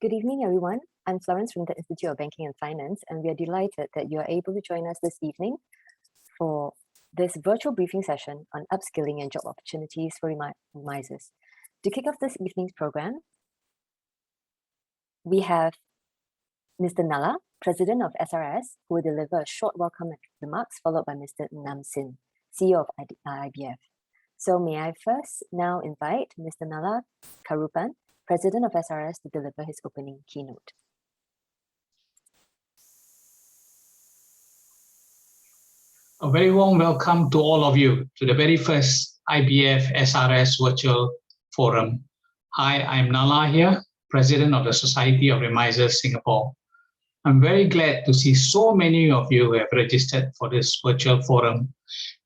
Good evening, everyone. I'm Florence from the Institute of Banking and Finance, and we are delighted that you are able to join us this evening for this virtual briefing session on upskilling and job opportunities for Remisiers. To kick off this evening's program, we have Mr. Nalla, President of SRS, who will deliver a short welcome remarks, followed by Mr. Nam Sin, CEO of IBF. So may I first now invite Mr. Nalla Karupan, President of SRS, to deliver his opening keynote. A very warm welcome to all of you to the very first IBF-SRS virtual forum. Hi, I'm Nalla here, President of the Society of Remisiers Singapore. I'm very glad to see so many of you who have registered for this virtual forum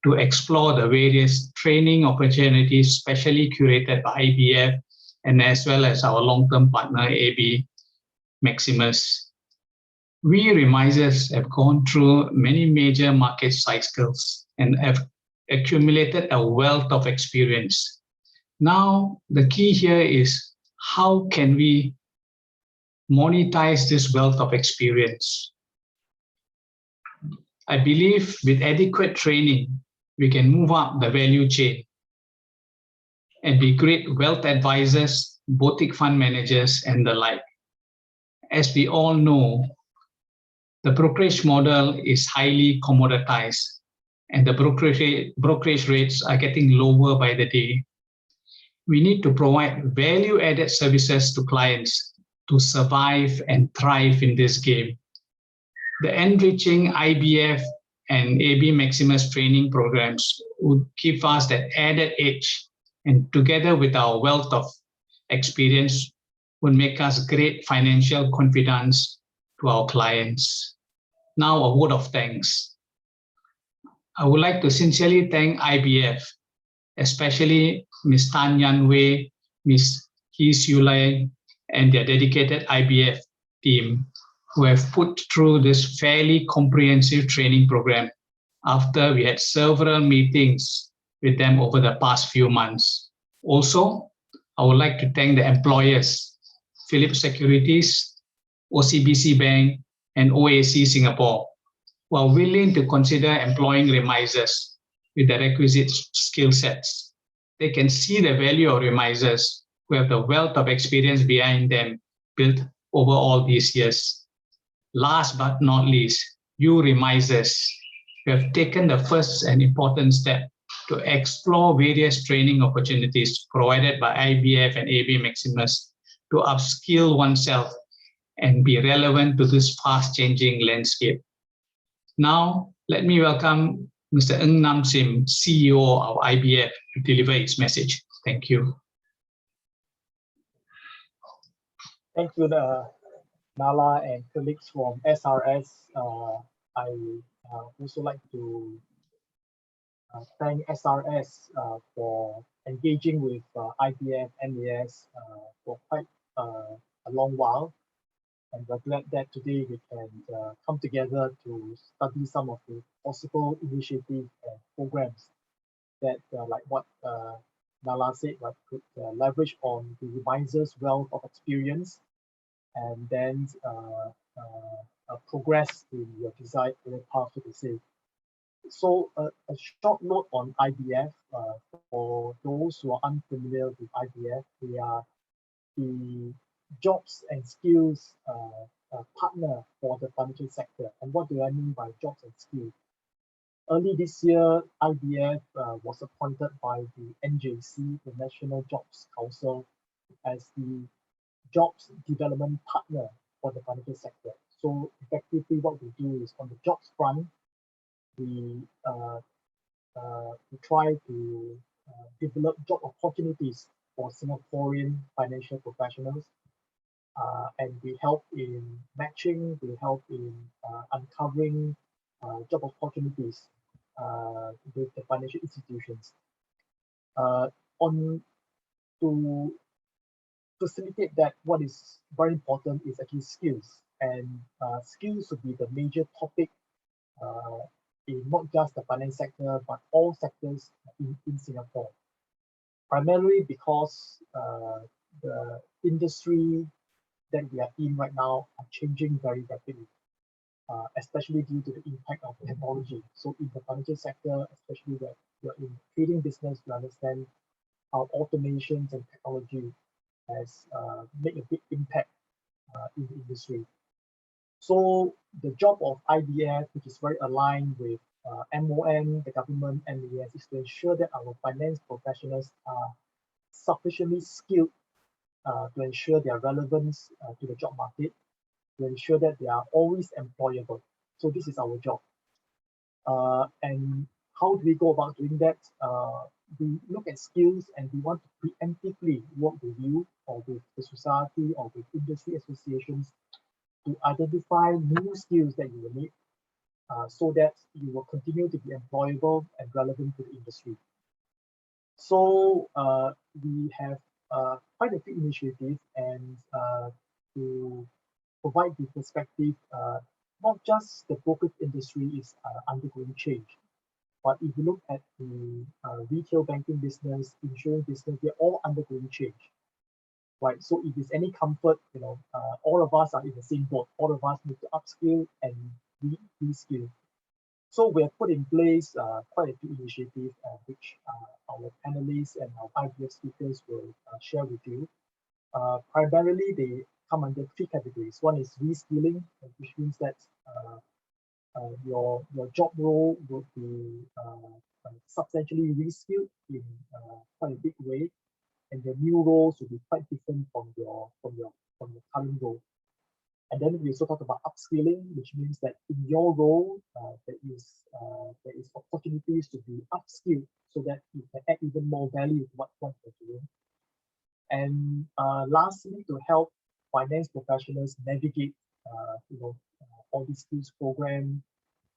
to explore the various training opportunities specially curated by IBF and as well as our long-term partner AB Maximus. We Remisiers have gone through many major market cycles and have accumulated a wealth of experience. Now, the key here is how can we monetize this wealth of experience? I believe with adequate training, we can move up the value chain and be great wealth advisors, boutique fund managers, and the like. As we all know, the brokerage model is highly commoditized, and the brokerage rates are getting lower by the day. We need to provide value-added services to clients to survive and thrive in this game. The enriching IBF and AB Maximus training programs would give us that added edge, and together with our wealth of experience would make us great financial confidants to our clients. Now, a word of thanks. I would like to sincerely thank IBF, especially Ms. Tan Yan Wei, Ms. Hee Siu Lai, and their dedicated IBF team who have put through this fairly comprehensive training program after we had several meetings with them over the past few months. Also, I would like to thank the employers, Phillip Securities, OCBC Bank, and OAC Singapore, who are willing to consider employing Remisiers with the requisite skill sets. They can see the value of Remisiers who have the wealth of experience behind them built over all these years. Last but not least, you Remisiers who have taken the first and important step to explore various training opportunities provided by IBF and AB Maximus to upskill oneself and be relevant to this fast-changing landscape. Now, let me welcome Mr. Nam Sin, CEO of IBF, to deliver its message. Thank you. Thank you, Nalla and colleagues from SRS. I also like to thank SRS for engaging with IBF, MAS for quite a long while. And we're glad that today we can come together to study some of the possible initiatives and programs that, like what Nalla said, could leverage on the Remisiers' wealth of experience and then progress in your desired path, so to say. So a short note on IBF. For those who are unfamiliar with IBF, we are the jobs and skills partner for the financial sector. And what do I mean by jobs and skills? Early this year, IBF was appointed by the NJC, the National Jobs Council, as the jobs development partner for the financial sector. So effectively what we do is on the jobs front, we try to develop job opportunities for Singaporean financial professionals. And we help in matching, we help in uncovering job opportunities with the financial institutions. To facilitate that, what is very important is actually skills. And skills would be the major topic in not just the finance sector, but all sectors in Singapore. Primarily because the industry that we are in right now are changing very rapidly, especially due to the impact of technology. So in the financial sector, especially where you're in trading business, you understand how automations and technology has made a big impact in the industry. So the job of IBF, which is very aligned with MOM, the government, MAS, is to ensure that our finance professionals are sufficiently skilled to ensure their relevance to the job market, to ensure that they are always employable. So this is our job. And how do we go about doing that? We look at skills and we want to preemptively work with you or with the society or with industry associations to identify new skills that you will need so that you will continue to be employable and relevant to the industry. So we have quite a few initiatives and to provide the perspective, not just the brokerage industry is undergoing change, but if you look at the retail banking business, insurance business, they're all undergoing change. Right, so if it's any comfort, all of us are in the same boat. All of us need to upskill and reskill. So we have put in place quite a few initiatives which our panelists and our IBF speakers will share with you. Primarily, they come under three categories. One is reskilling, which means that your job role will be substantially reskilled in quite a big way, and your new roles will be quite different from your current role. And then we also talk about upskilling, which means that in your role there is opportunities to be upskilled so that you can add even more value to what you're doing. And lastly, to help finance professionals navigate all these skills program,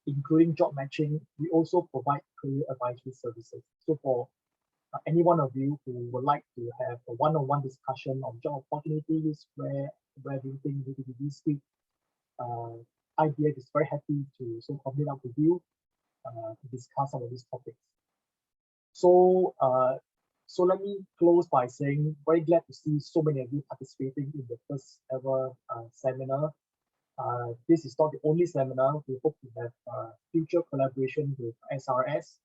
including job matching, we also provide career advisory services. So for any one of you who would like to have a one-on-one discussion on job opportunities, where do you think you need to be skilled, IBF is very happy to meet up with you to discuss some of these topics. So let me close by saying, very glad to see so many of you participating in the first ever seminar. This is not the only seminar. We hope to have future collaboration with SRS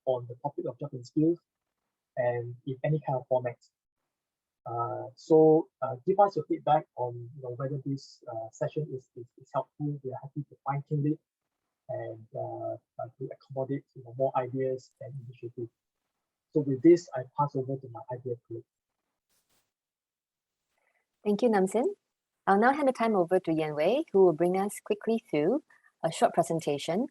on the topic of job and skills and in any kind of format. So give us your feedback on whether this session is helpful. We are happy to fine-tune it and to accommodate more ideas and initiatives. So with this, I pass over to my IBF colleague. Thank you, Namsin. I'll now hand the time over to Yan Wei, who will bring us quickly through a short presentation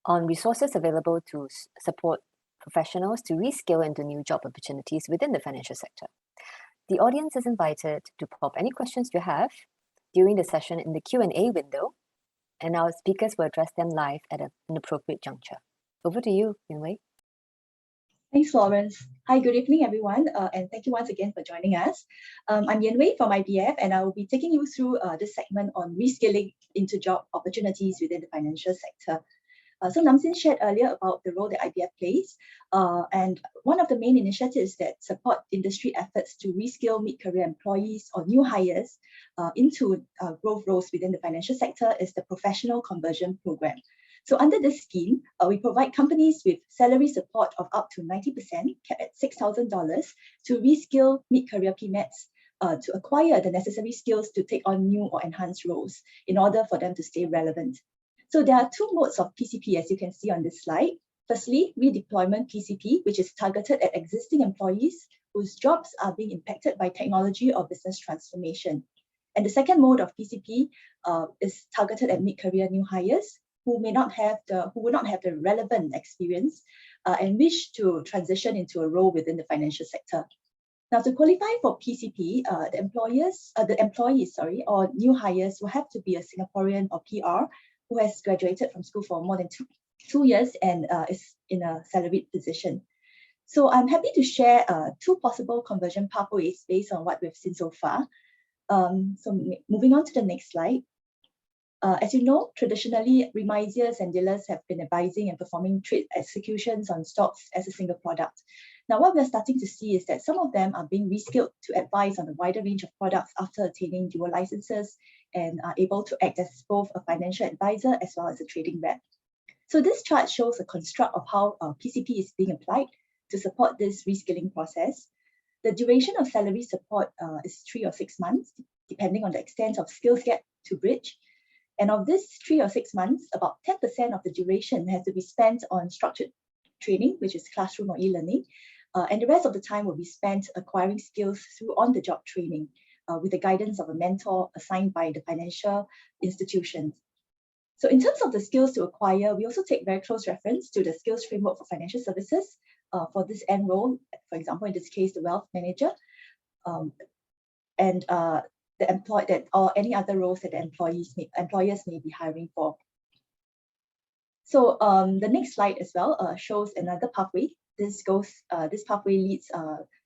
on resources available to support professionals to reskill into new job opportunities within the financial sector. The audience is invited to pop any questions you have during the session in the Q&A window, and our speakers will address them live at an appropriate juncture. Over to you, Yan Wei. Thanks, Florence. Hi, good evening, everyone, and thank you once again for joining us. I'm Yan Wei from IBF, and I will be taking you through this segment on reskilling into job opportunities within the financial sector. So Namsin shared earlier about the role that IBF plays, and one of the main initiatives that support industry efforts to reskill mid-career employees or new hires into growth roles within the financial sector is the Professional Conversion Program. So under this scheme, we provide companies with salary support of up to 90%, capped at $6,000, to reskill mid-career PMETs to acquire the necessary skills to take on new or enhanced roles in order for them to stay relevant. So there are two modes of PCP, as you can see on this slide. Firstly, redeployment PCP, which is targeted at existing employees whose jobs are being impacted by technology or business transformation. And the second mode of PCP is targeted at mid-career new hires who will not have the relevant experience and wish to transition into a role within the financial sector. Now, to qualify for PCP, the employees or new hires will have to be a Singaporean or PR who has graduated from school for more than two years and is in a salaried position. So I'm happy to share two possible conversion pathways based on what we've seen so far. So moving on to the next slide. As you know, traditionally, remisiers and dealers have been advising and performing trade executions on stocks as a single product. Now, what we're starting to see is that some of them are being reskilled to advise on a wider range of products after attaining dual licenses and are able to act as both a financial advisor as well as a trading rep. So this chart shows a construct of how PCP is being applied to support this reskilling process. The duration of salary support is 3 or 6 months, depending on the extent of skills gap to bridge. And of this 3 or 6 months, about 10% of the duration has to be spent on structured training, which is classroom or e-learning. And the rest of the time will be spent acquiring skills through on-the-job training with the guidance of a mentor assigned by the financial institutions. So in terms of the skills to acquire, we also take very close reference to the skills framework for financial services for this end role, for example, in this case, the wealth manager, and the employed that or any other roles that the employers may be hiring for. So the next slide as well shows another pathway. This pathway leads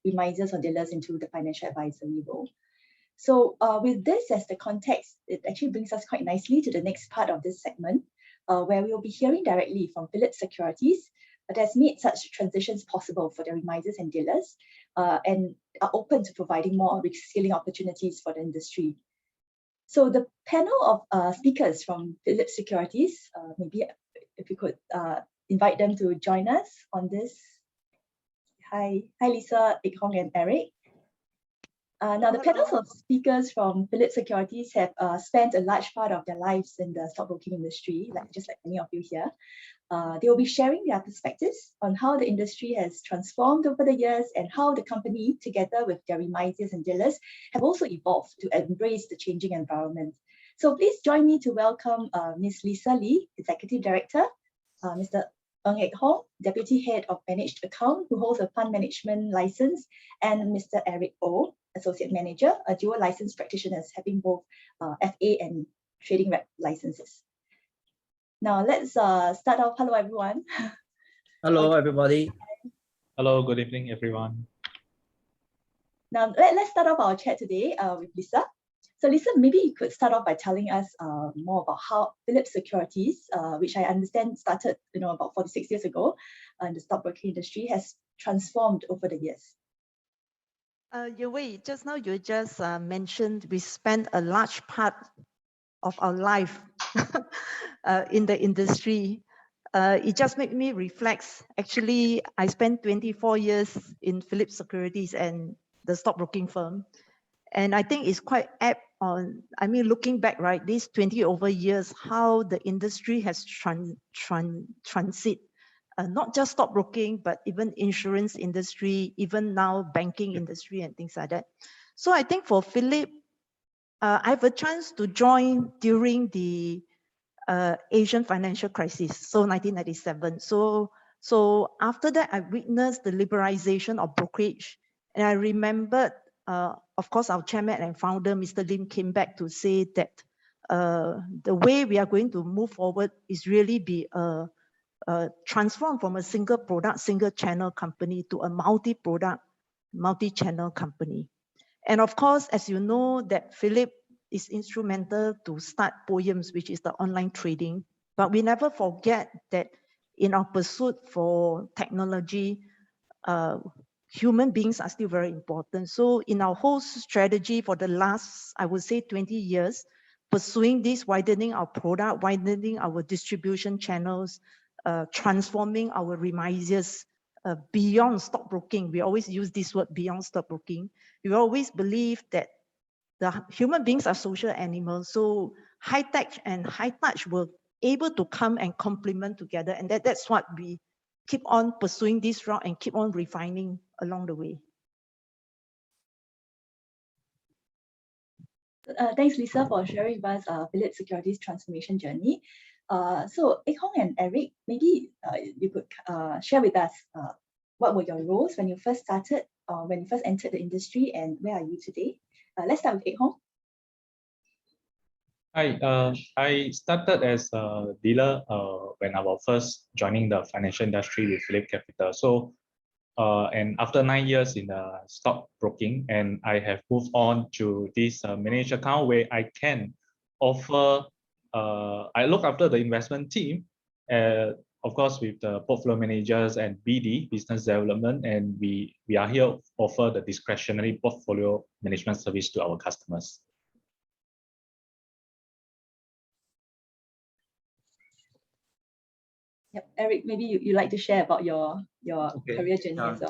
Remisiers or dealers into the financial advisory role. So with this as the context, it actually brings us quite nicely to the next part of this segment, where we will be hearing directly from Philips Securities that has made such transitions possible for the Remisiers and dealers and are open to providing more reskilling opportunities for the industry. So the panel of speakers from Philips Securities, maybe if you could invite them to join us on this. Hi Lisa, Ik Hong and Eric. Now, the panels of speakers from Philips Securities have spent a large part of their lives in the stockbroking industry, just like many of you here. They will be sharing their perspectives on how the industry has transformed over the years and how the company, together with their Remisiers and dealers, have also evolved to embrace the changing environment. So please join me to welcome Ms. Lisa Lee, Executive Director, Mr. Ng Ik Hong, Deputy Head of Managed Account, who holds a fund management license, and Mr. Eric O, Associate Manager, a dual licensed practitioners having both FA and trading rep licenses. Now let's start off. Hello, everyone. Hello, everybody. Hello, good evening, everyone. Now let's start off our chat today with Lisa. So Lisa, maybe you could start off by telling us more about how Philips Securities, which I understand started about 46 years ago in the stockbroking industry, has transformed over the years. Yue, just now you just mentioned we spent a large part of our life in the industry. It just made me reflect. Actually, I spent 24 years in Philips Securities and the stockbroking firm. And I think it's quite apt on, looking back, right, these 20 over years, how the industry has transit, not just stockbroking, but even insurance industry, even now banking industry and things like that. So I think for Philip, I have a chance to join during the Asian financial crisis, so 1997. So after that, I witnessed the liberalization of brokerage. And I remembered, of course, our chairman and founder, Mr. Lim, came back to say that the way we are going to move forward is really be transform from a single product, single channel company to a multi-product, multi-channel company. And of course, as you know, that Philip is instrumental to start Poems, which is the online trading. But we never forget that in our pursuit for technology, human beings are still very important. So in our whole strategy for the last, I would say 20 years, pursuing this, widening our product, widening our distribution channels, transforming our Remisiers beyond stockbroking. We always use this word, beyond stockbroking. We always believe that the human beings are social animals. So high tech and high touch were able to come and complement together. And that's what we keep on pursuing this route and keep on refining along the way. Thanks, Lisa, for sharing with us Philips Securities transformation journey. So Ik Hong and Eric, maybe you could share with us what were your roles when you first started, when you first entered the industry, and where are you today? Let's start with Ik Hong. Hi, I started as a dealer when I was first joining the financial industry with Philip Capital. So, and after 9 years in the stockbroking, and I have moved on to this managed account where I can offer, I look after the investment team of course, with the portfolio managers and BD, business development, and we are here to offer the discretionary portfolio management service to our customers. Yep. Eric, maybe you'd like to share about your Okay. career journey as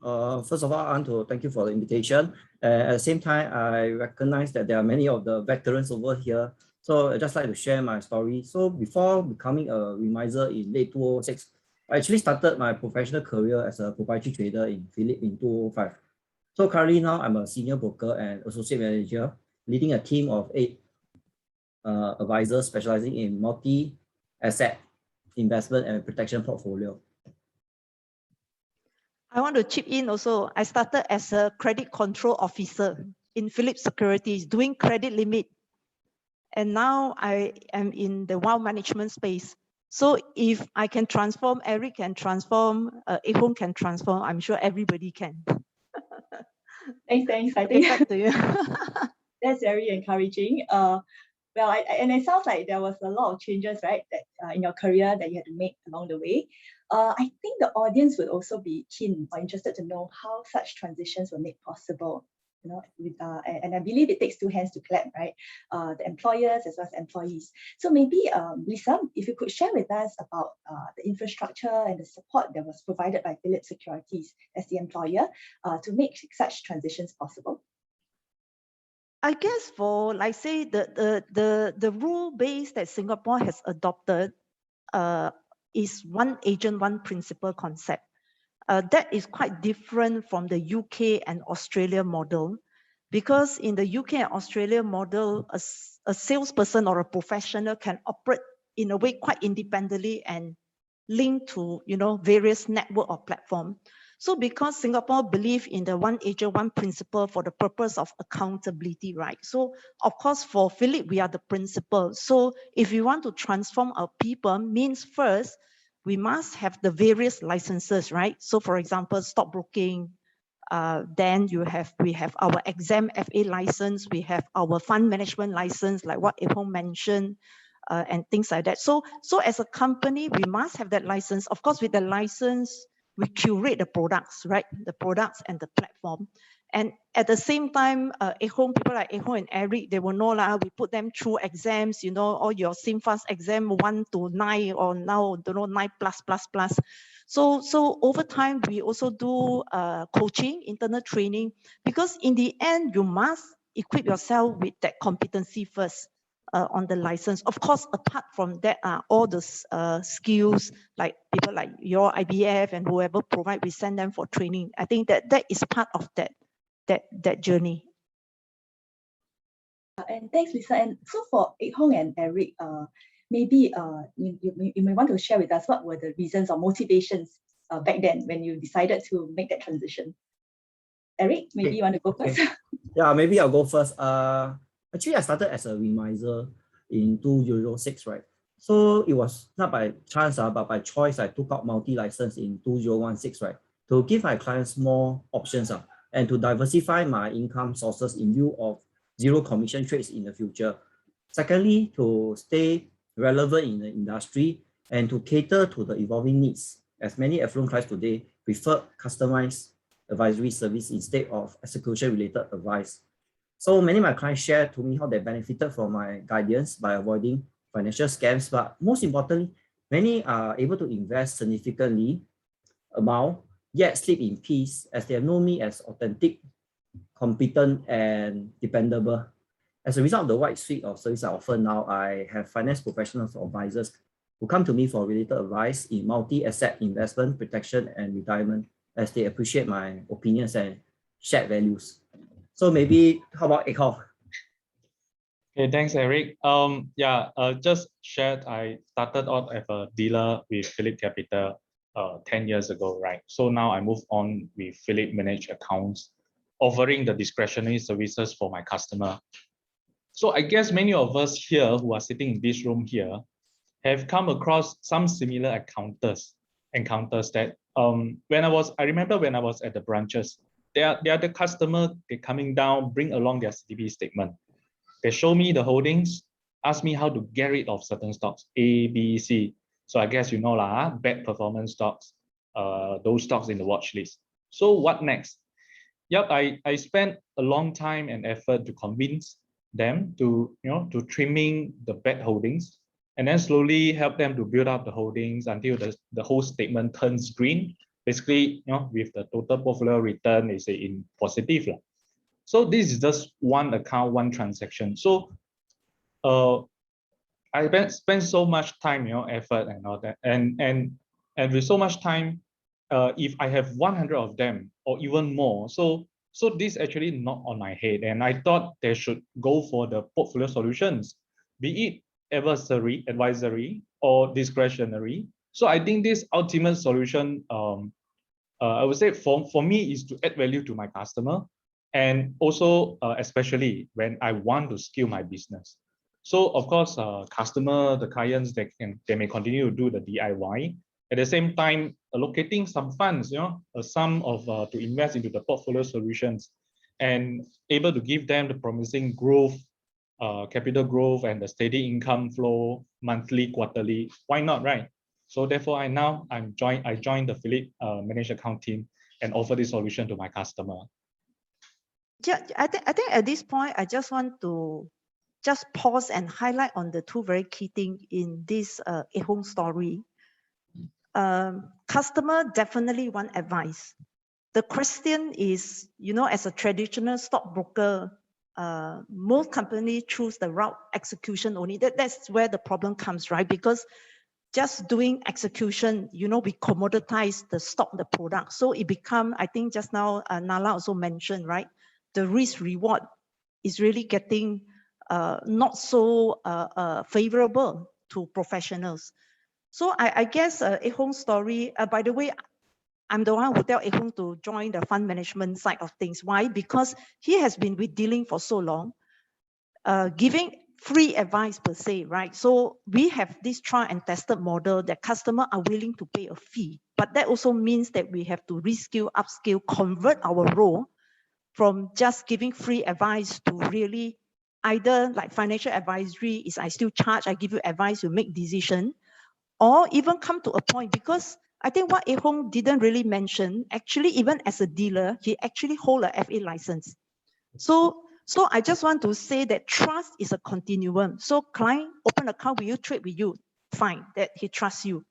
well. First of all, I want to thank you for the invitation. At the same time, I recognize that there are many of the veterans over here. So I'd just like to share my story. So before becoming a remiser in late 2006, I actually started my professional career as a proprietary trader in Phillip in 2005. So currently now I'm a senior broker and associate manager, leading a team of 8 advisors specializing in multi-asset investment and protection portfolio. I want to chip in also. I started as a credit control officer in Phillip Securities doing credit limit. And now I am in the wealth management space. So if I can transform, Eric can transform, Ehong can transform, I'm sure everybody can. Thanks. I think Back to you. that's very encouraging. Well, and it sounds like there was a lot of changes, right, that in your career that you had to make along the way. I think the audience would also be keen or interested to know how such transitions were made possible. You know, and I believe it takes 2 hands to clap, right? The employers as well as employees. So maybe, Lisa, if you could share with us about the infrastructure and the support that was provided by Phillip Securities as the employer to make such transitions possible. I guess for, like, say, the rule base that Singapore has adopted is one agent, one principal concept. That is quite different from the UK and Australia model, because in the UK and Australia model, a salesperson or a professional can operate in a way quite independently and linked to, you know, various network or platform. So because Singapore believe in the one agent, one principal for the purpose of accountability, right? So of course, for Phillip, we are the principal. So if we want to transform our people, means first, we must have the various licenses, right? So for example, stockbroking, then we have our exam FA license, we have our fund management license, like what Ehong mentioned, and things like that. So as a company, we must have that license. Of course, with the license, we curate the products, right? The products and the platform. And at the same time, Ehong, people like Ehong and Eric, they will know we put them through exams, you know, or your SimFast exam 1 to 9, or now, don't know, 9+++. So over time, we also do coaching, internal training, because in the end, you must equip yourself with that competency first. On the license. Of course, apart from that, all the skills, like people like your IBF and whoever provide, we send them for training. I think that is part of that journey. And thanks, Lisa. And so for Ehong and Eric, maybe you may want to share with us what were the reasons or motivations back then when you decided to make that transition. Eric, maybe you want to go first? Yeah, maybe I'll go first. Actually, I started as a remiser in 2006, right? So it was not by chance, but by choice. I took out multi-license in 2016, right? To give my clients more options and to diversify my income sources in view of zero commission trades in the future. Secondly, to stay relevant in the industry and to cater to the evolving needs, as many affluent clients today prefer customized advisory service instead of execution-related advice. So many of my clients share to me how they benefited from my guidance by avoiding financial scams, but most importantly, many are able to invest significantly amount, yet sleep in peace as they know me as authentic, competent, and dependable. As a result of the wide suite of services I offer now, I have finance professionals or advisors who come to me for related advice in multi-asset investment, protection, and retirement, as they appreciate my opinions and shared values. So maybe, how about Ehong? Okay, thanks, Eric. Just shared, I started out as a dealer with Phillip Capital 10 years ago, right? So now I move on with Phillip Managed Accounts, offering the discretionary services for my customer. So I guess many of us here who are sitting in this room here have come across some similar encounters that I remember when I was at the branches, they are the customer, they're coming down, bring along their CTB statement. They show me the holdings, ask me how to get rid of certain stocks, A, B, C. So I guess you know lah, bad performance stocks, those stocks in the watch list. So what next? Yep, I spent a long time and effort to convince them to to trimming the bad holdings, and then slowly help them to build up the holdings until the whole statement turns green. Basically, with the total portfolio return is in positive. So this is just one account, one transaction. So I spent so much time, effort and all that, and with so much time, if I have 100 of them or even more, so this actually not on my head, and I thought they should go for the portfolio solutions, be it advisory or discretionary. So I think this ultimate solution, I would say for me, is to add value to my customer, and also especially when I want to scale my business. So of course, the clients, they may continue to do the DIY. At the same time, allocating some funds, a sum of to invest into the portfolio solutions, and able to give them the promising growth, capital growth, and the steady income flow monthly, quarterly. Why not, right? So therefore, I joined the Philip managed account team and offer this solution to my customer. Yeah, I think at this point, I just want to just pause and highlight on the two very key things in this Hong story. Customer definitely want advice. The question is, as a traditional stockbroker, most companies choose the route execution only. That's where the problem comes, right? Because just doing execution, we commoditize the stock, the product. So it become, I think just now, Nala also mentioned, right? The risk reward is really getting not so favorable to professionals. So I guess Hong story, by the way, I'm the one who tell Hong to join the fund management side of things. Why? Because he has been with dealing for so long, giving free advice per se, right? So we have this trial and tested model that customers are willing to pay a fee, but that also means that we have to reskill, upskill, convert our role from just giving free advice to really either like financial advisory is I still charge, I give you advice, you make decision, or even come to a point, because I think what Hong didn't really mention, actually, even as a dealer, he actually hold a FA license. So I just want to say that trust is a continuum. So client open account, will you trade with you? Fine, that he trusts you.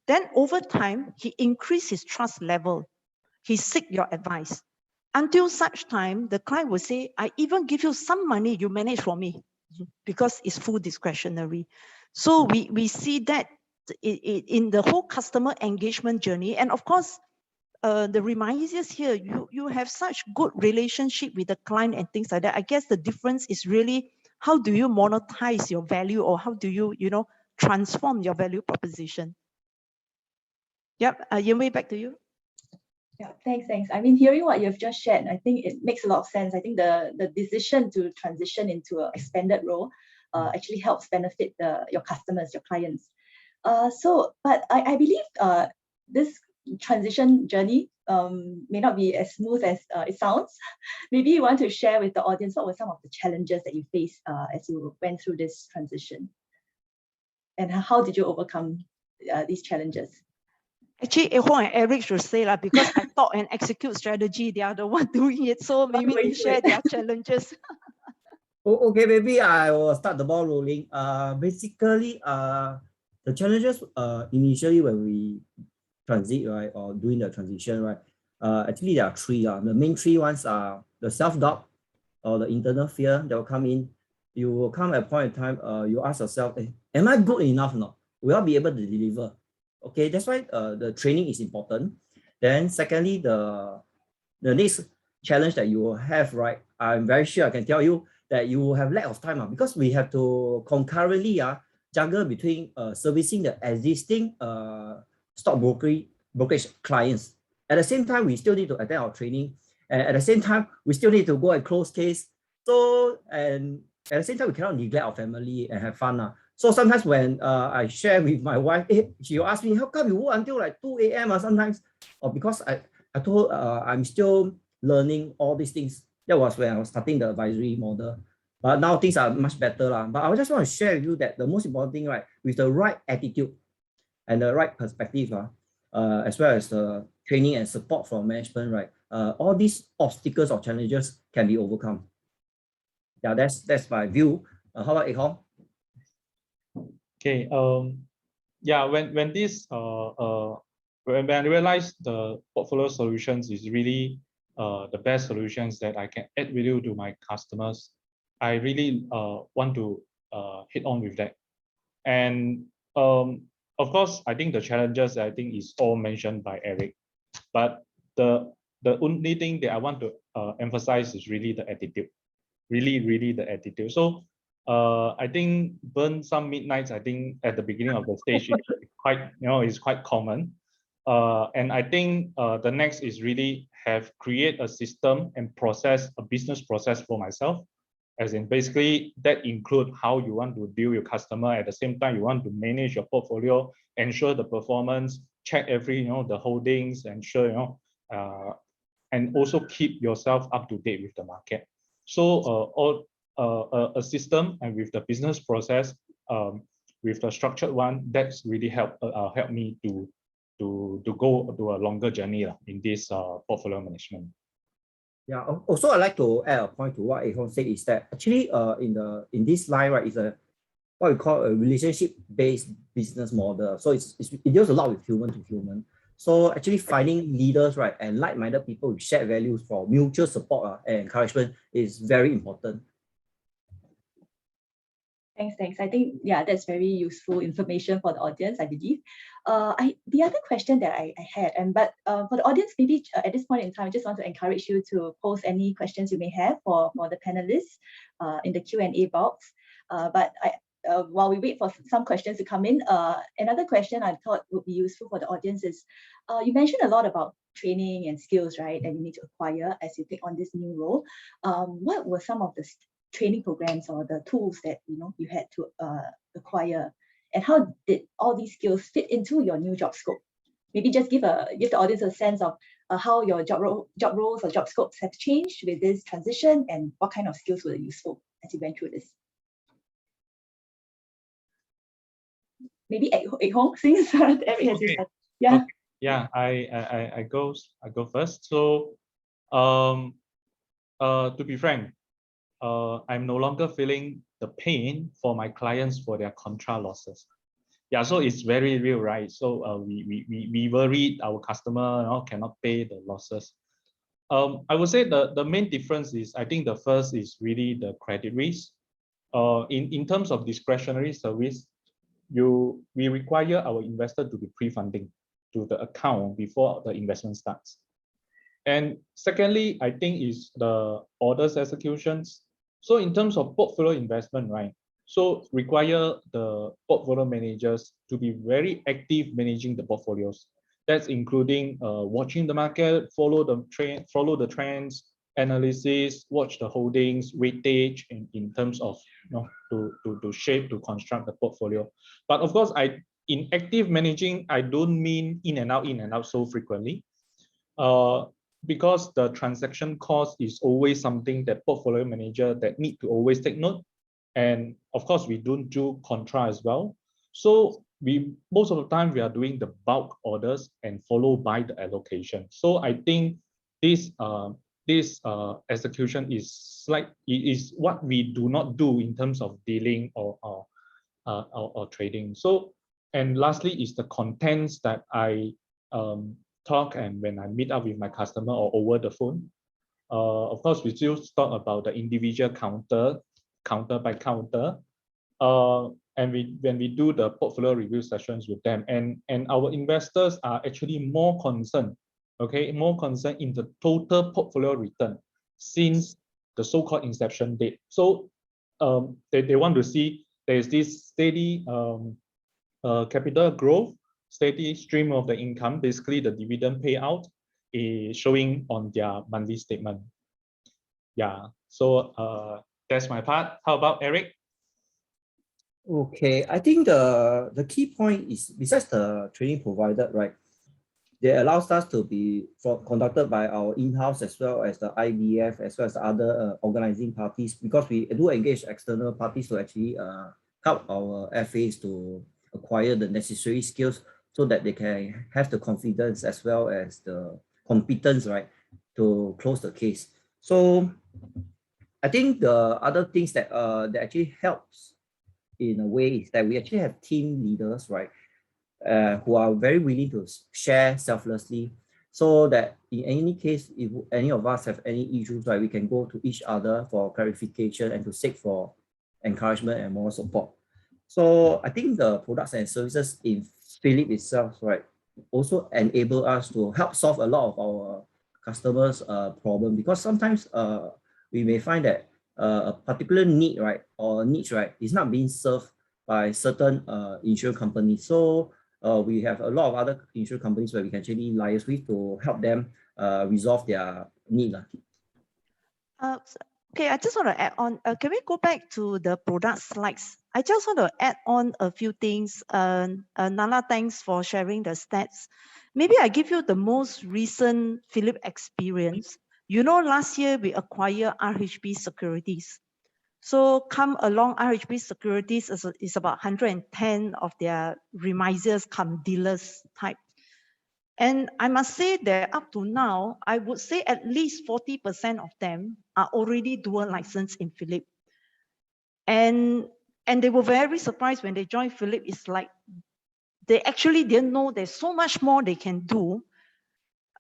Then over time, he increase his trust level. He seek your advice. Until such time, the client will say, I even give you some money, you manage for me, because it's full discretionary. So we see that in the whole customer engagement journey. And of course, the Remisiers here, you have such good relationship with the client and things like that. I guess the difference is really how do you monetize your value, or how do you, transform your value proposition? Yep, Yimwei, back to you. Yeah, thanks. I mean, hearing what you've just shared, I think it makes a lot of sense. I think the decision to transition into an expanded role actually helps benefit your customers, your clients. But I believe this transition journey may not be as smooth as it sounds. Maybe you want to share with the audience what were some of the challenges that you faced as you went through this transition, and how did you overcome these challenges? Actually, Hong and Eric should say that, because I thought and execute strategy, they are the one doing it. So maybe they share their challenges. Okay, maybe I will start the ball rolling. Basically, the challenges initially when we transit, right, or doing the transition, right, actually there are three. The main three ones are the self-doubt or the internal fear that will come in. You will come at a point in time, you ask yourself, am I good enough or not? Will I be able to deliver? Okay, that's why the training is important. Then secondly, the next challenge that you will have, right, I'm very sure I can tell you that you will have lack of time because we have to concurrently juggle between servicing the existing stock brokerage clients. At the same time, we still need to attend our training. And at the same time, we still need to go and close case. So, and at the same time, we cannot neglect our family and have fun. So sometimes when I share with my wife, she will ask me, how come you work until like 2 a.m. sometimes? Or because I told her I'm still learning all these things. That was when I was starting the advisory model. But now things are much better. But I just want to share with you that the most important thing, right, with the right attitude, and the right perspective, as well as the training and support from management, right, all these obstacles or challenges can be overcome. Yeah, that's my view. How about Hong? Okay. Yeah. When I realized the portfolio solutions is really the best solutions that I can add value to my customers, I really want to hit on with that. And of course, I think the challenges is all mentioned by Eric, but the only thing that I want to emphasize is really the attitude, really the attitude. So I think burn some midnights, I think at the beginning of the stage is quite, is quite common. And I think the next is really create a system and process, a business process for myself. As in basically that include how you want to deal with your customer. At the same time, you want to manage your portfolio, ensure the performance, check every, the holdings, ensure, and also keep yourself up to date with the market. So a system and with the business process, with the structured one, that's really helped me to go to a longer journey in this portfolio management. Yeah. Also, I'd like to add a point to what Hong said, is that actually in this line, right, is a what we call a relationship-based business model. So it deals a lot with human to human. So actually finding leaders, right, and like-minded people with shared values for mutual support and encouragement is very important. Thanks. I think, yeah, that's very useful information for the audience, I believe. The other question that I had, but for the audience, maybe at this point in time, I just want to encourage you to post any questions you may have for the panelists in the Q&A box. But while we wait for some questions to come in, another question I thought would be useful for the audience is, you mentioned a lot about training and skills, right, that you need to acquire as you take on this new role. What were some of the training programs or the tools that you had to acquire, and how did all these skills fit into your new job scope? Maybe just give the audience a sense of how your job roles or job scopes have changed with this transition, and what kind of skills were useful as you went through this. Maybe Hong, since Eric has his hand. Yeah. Okay. Yeah, I go first. So to be frank, I'm no longer feeling the pain for my clients for their contra losses. Yeah, so it's very real, right? So we worried our customer cannot pay the losses. I would say the main difference is, I think the first is really the credit risk. In terms of discretionary service, we require our investor to be pre-funding to the account before the investment starts. And secondly, I think is the orders executions. So in terms of portfolio investment, right? So require the portfolio managers to be very active managing the portfolios. That's including watching the market, follow the trends, analysis, watch the holdings, weightage in terms of to shape, to construct the portfolio. But of course, in active managing, I don't mean in and out so frequently. Because the transaction cost is always something that portfolio manager that need to always take note. And of course, we don't do contra as well. So most of the time we are doing the bulk orders and followed by the allocation. So I think this execution is what we do not do in terms of dealing or trading. So, and lastly is the contents that I talk and when I meet up with my customer or over the phone. Of course, we still talk about the individual counter by counter. And when we do the portfolio review sessions with them, and our investors are actually more concerned, more concerned in the total portfolio return since the so-called inception date. So they want to see there's this steady capital growth, steady stream of the income, basically the dividend payout is showing on their monthly statement. Yeah, so that's my part. How about Eric? Okay, I think the key point is, besides the training provided, right, they allows us to be conducted by our in-house as well as the IBF, as well as other organizing parties, because we do engage external parties to actually help our FAs to acquire the necessary skills so that they can have the confidence as well as the competence, right, to close the case. So I think the other things that that actually helps in a way is that we actually have team leaders, right, who are very willing to share selflessly, so that in any case, if any of us have any issues, right, we can go to each other for clarification and to seek for encouragement and more support. So I think the products and services in Philip itself, right, also enable us to help solve a lot of our customers' problem, because sometimes we may find that a particular need, right, or niche, right, is not being served by certain insurance companies. So we have a lot of other insurance companies where we can actually liaise with to help them resolve their need. Okay, I just want to add on. Can we go back to the product slides? I just want to add on a few things. Nala, thanks for sharing the stats. Maybe I give you the most recent Philip experience. You know, last year we acquired RHB Securities. So come along, RHB Securities is about 110 of their Remisiers come dealers type. And I must say that up to now, I would say at least 40% of them are already dual licensed in Philip. And they were very surprised when they joined Philip. It's like they actually didn't know there's so much more they can do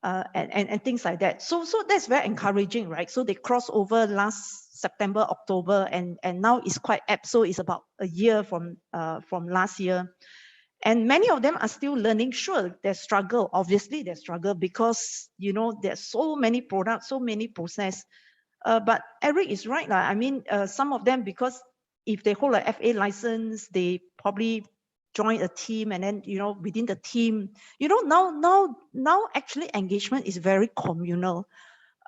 and things like that. So that's very encouraging, right? So they crossed over last September, October, and now it's quite apt. So it's about a year from last year. And many of them are still learning. Sure, they struggle. Obviously, they struggle because, you know, there's so many products, so many process. But Eric is right. I mean, some of them, because if they hold a FA license, they probably join a team, and then, you know, within the team, you know, now actually engagement is very communal.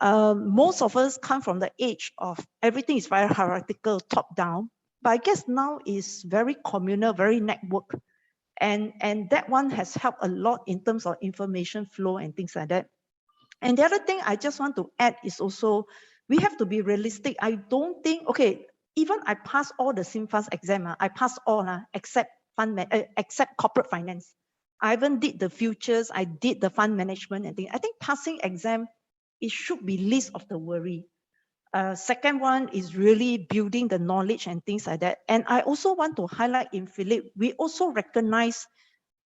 Most of us come from the age of everything is very hierarchical, top down. But I guess now is very communal, very network. And that one has helped a lot in terms of information flow and things like that. And the other thing I just want to add is also, we have to be realistic. I don't think, okay, even I passed all the SimFast exam, I passed all except corporate finance. I even did the futures, I did the fund management and things. I think passing exam, it should be least of the worry. Second one is really building the knowledge and things like that. And I also want to highlight in Philip, we also recognize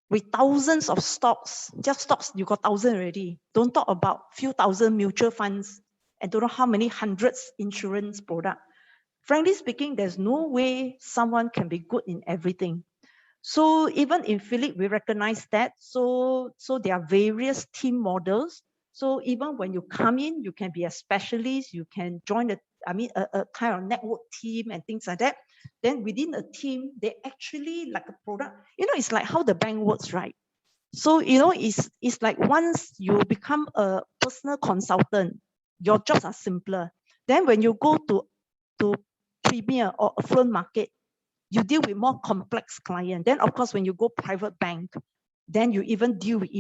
with thousands of stocks, just stocks, you got 1,000 already. Don't talk about few thousand mutual funds and don't know how many hundreds insurance product. Frankly speaking, there's no way someone can be good in everything. So even in Philip, we recognize that. So there are various team models. So even when you come in, you can be a specialist, you can join a kind of network team and things like that. Then within a team, they actually like a product, you know, it's like how the bank works, right? So, you know, it's like once you become a personal consultant, your jobs are simpler. Then when you go to premier or affluent market, you deal with more complex client. Then of course, when you go private bank, then you even deal with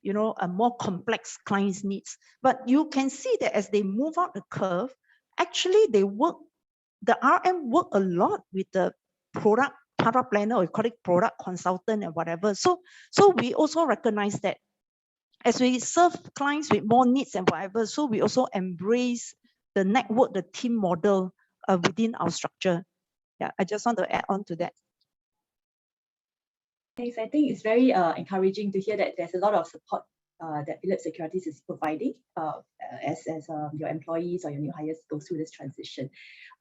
you know, a more complex client's needs. But you can see that as they move out the curve, actually the RM work a lot with the product planner, or you call it product consultant and whatever. So we also recognize that as we serve clients with more needs and whatever, so we also embrace the network, the team model within our structure. Yeah, I just want to add on to that. Thanks. I think it's very encouraging to hear that there's a lot of support that Philip Securities is providing as your employees or your new hires go through this transition.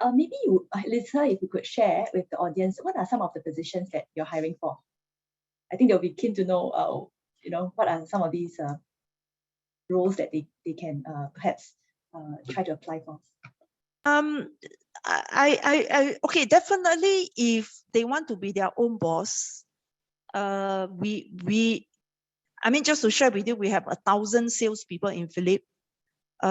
Maybe you, Lisa, if you could share with the audience, what are some of the positions that you're hiring for? I think they'll be keen to know, you know, what are some of these roles that they can perhaps try to apply for. Okay, definitely if they want to be their own boss, I mean, just to share with you, we have 1,000 salespeople in Philip.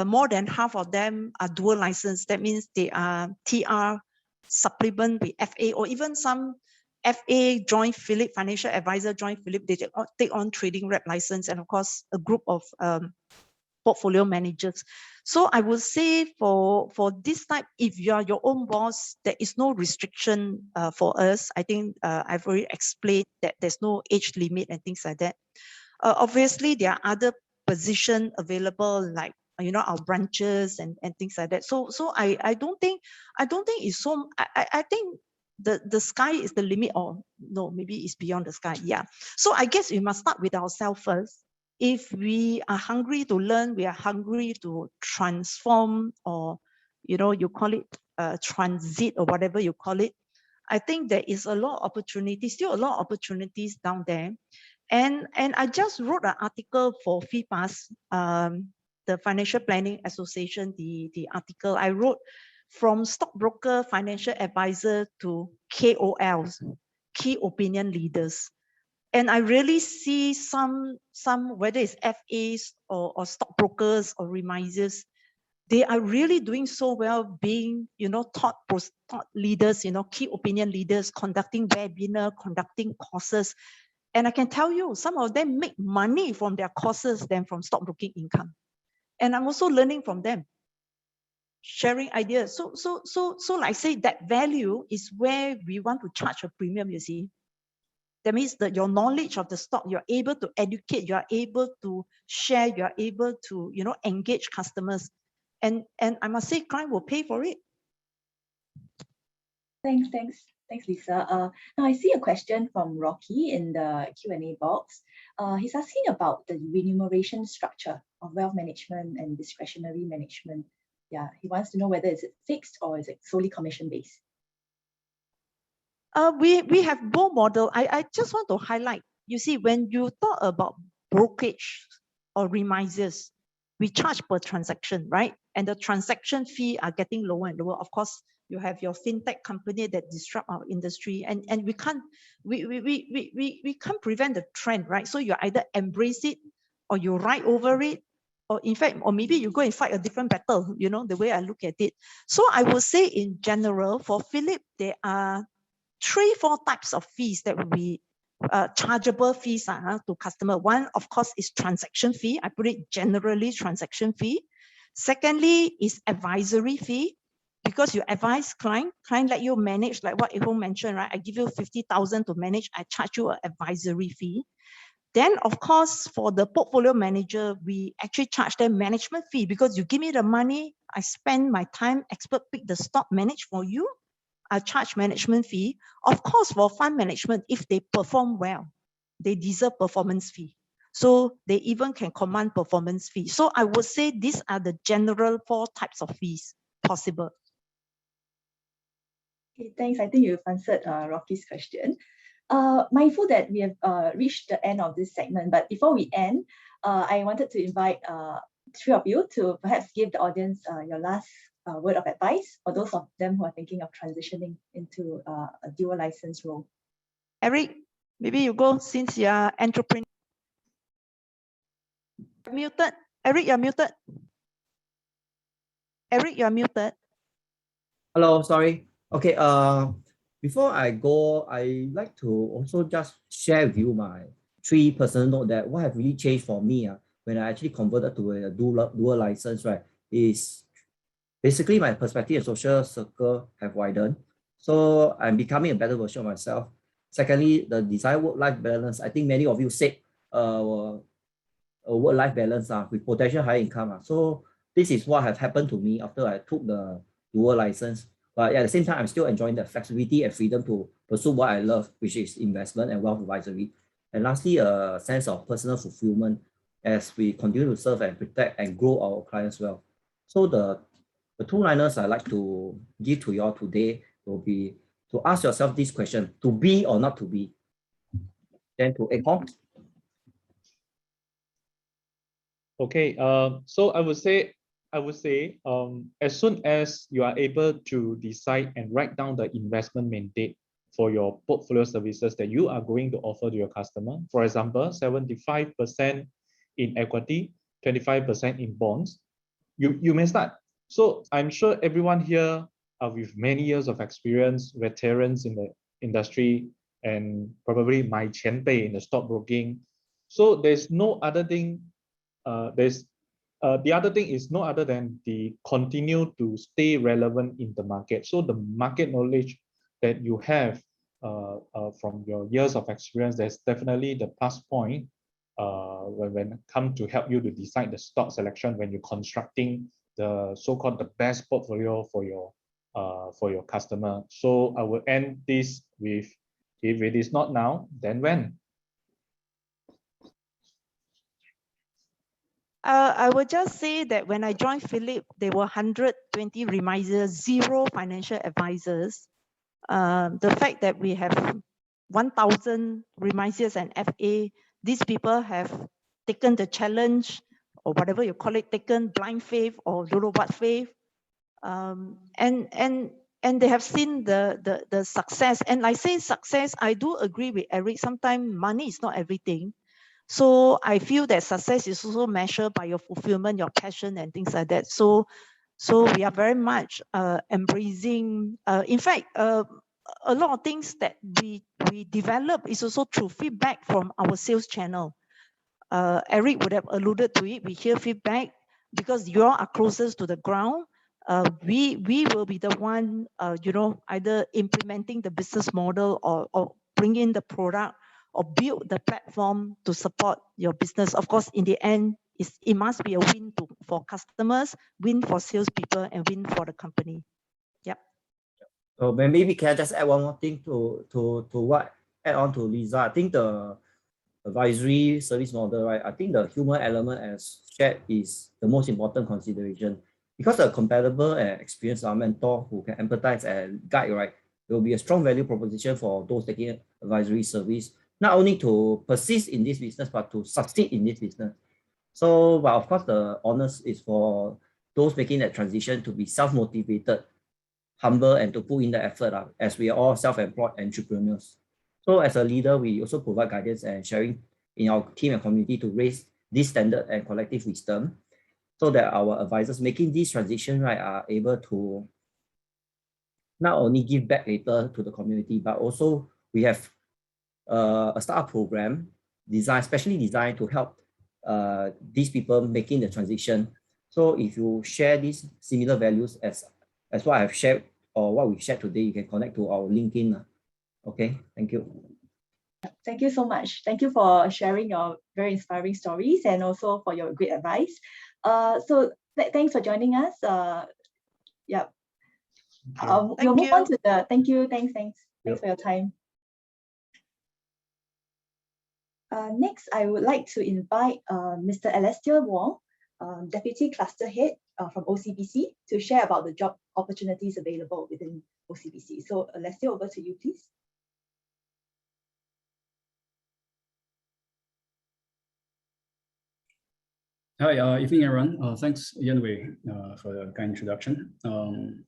More than half of them are dual license. That means they are TR supplement with FA, or even some FA join Philip, financial advisor join Philip, they take on trading rep license, and of course a group of 4 portfolio managers. So I would say for this type, if you are your own boss, there is no restriction for us. I think I've already explained that there's no age limit and things like that. Obviously, there are other positions available, like our branches and things like that. So I don't think it's so. I think the sky is the limit, or no, maybe it's beyond the sky. Yeah. So I guess we must start with ourselves first. If we are hungry to learn, we are hungry to transform, or you call it transit or whatever you call it. I think there is a lot of opportunities, still a lot of opportunities down there. And I just wrote an article for FIPAS, the Financial Planning Association, the article I wrote, from stockbroker, financial advisor to KOLs, key opinion leaders. And I really see some whether it's FAs or stockbrokers or Remisiers, they are really doing so well, being thought leaders, key opinion leaders, conducting webinar, conducting courses. And I can tell you, some of them make money from their courses than from stockbroking income. And I'm also learning from them, sharing ideas. So like I say, that value is where we want to charge a premium, you see. That means that your knowledge of the stock, you're able to educate, you're able to share, you're able to, engage customers. And I must say, client will pay for it. Thanks, Lisa. Now I see a question from Rocky in the Q&A box. He's asking about the remuneration structure of wealth management and discretionary management. Yeah, he wants to know whether is it fixed or is it solely commission-based? We have both model. I just want to highlight, you see, when you talk about brokerage or Remisiers, we charge per transaction, right? And the transaction fee are getting lower and lower. Of course, you have your fintech company that disrupt our industry, and we can't prevent the trend, right? So you either embrace it or you ride over it, or in fact, or maybe you go and fight a different battle, the way I look at it. So I would say in general, for Philip, there are 3-4 types of fees that will be chargeable fees to customer. One, of course, is transaction fee. I put it generally transaction fee. Secondly is advisory fee, because you advise client let you manage, like what Eho mentioned, right? I give you 50,000 to manage, I charge you an advisory fee. Then, of course, for the portfolio manager, we actually charge them management fee, because you give me the money, I spend my time, expert pick the stock, manage for you, I charge management fee. Of course, for fund management, if they perform well, they deserve performance fee. So they even can command performance fee. So I would say these are the general 4 types of fees possible. Okay, thanks. I think you've answered Rocky's question. Mindful that we have reached the end of this segment, but before we end, I wanted to invite 3 of you to perhaps give the audience your last word of advice for those of them who are thinking of transitioning into a dual license role. Eric, maybe you go, since you are entrepreneur. Muted. Eric, you're muted. Eric, you're muted. Hello, sorry. Okay, before I go, I like to also just share with you my 3 personal notes that what have really changed for me when I actually converted to a dual license, right, is basically my perspective and social circle have widened. So I'm becoming a better version of myself. Secondly, the desired work-life balance. I think many of you said a work-life balance with potential higher income. So this is what has happened to me after I took the dual license. But at the same time, I'm still enjoying the flexibility and freedom to pursue what I love, which is investment and wealth advisory. And lastly, a sense of personal fulfillment as we continue to serve and protect and grow our clients well. So the 2 liners I like to give to you all today will be to ask yourself this question: to be or not to be? Then to Eho. Okay, so I would say, as soon as you are able to decide and write down the investment mandate for your portfolio services that you are going to offer to your customer, for example, 75% in equity, 25% in bonds, you may start. So I'm sure everyone here are with many years of experience, veterans in the industry, and probably my 前辈 in the stockbroking. So there's no other thing. There's The other thing is no other than the continue to stay relevant in the market. So the market knowledge that you have from your years of experience, there's definitely the plus point when it comes to help you to decide the stock selection when you're constructing the so-called the best portfolio for your customer. So I will end this with, if it is not now, then when? I would just say that when I joined Philip, there were 120 Remisiers, 0 financial advisors. The fact that we have 1,000 Remisiers and FA, these people have taken the challenge, or whatever you call it, taken blind faith or don't know what faith, and they have seen the success. And I say success, I do agree with Eric. Sometimes money is not everything. So I feel that success is also measured by your fulfillment, your passion, and things like that. So we are very much embracing. In fact, a lot of things that we develop is also through feedback from our sales channel. Eric would have alluded to it. We hear feedback because you all are closest to the ground. We will be the one, either implementing the business model or bring in the product or build the platform to support your business. Of course, in the end, it must be a win for customers, win for salespeople, and win for the company. Yep. So maybe can I just add one more thing to what add on to Lisa? I think the advisory service model, right? I think the human element as shared is the most important consideration, because a compatible and experienced mentor who can empathize and guide, right? It will be a strong value proposition for those taking advisory service, not only to persist in this business, but to succeed in this business. So, but of course, the honors is for those making that transition to be self-motivated, humble, and to put in the effort, as we are all self-employed entrepreneurs. So as a leader, we also provide guidance and sharing in our team and community to raise this standard and collective wisdom, so that our advisors making this transition, right, are able to not only give back later to the community, but also we have a startup program specially designed to help these people making the transition. So if you share these similar values as what I've shared or what we've shared today, you can connect to our LinkedIn. Okay, thank you. Thank you so much. Thank you for sharing your very inspiring stories and also for your great advice. Thanks for joining us. Yeah. We'll move on to the thank you. Thanks for your time. Next, I would like to invite Mr. Alastair Wong, Deputy Cluster Head from OCBC, to share about the job opportunities available within OCBC. So Alastair, over to you, please. Hi, evening everyone. Thanks Yan-Wei for the kind introduction.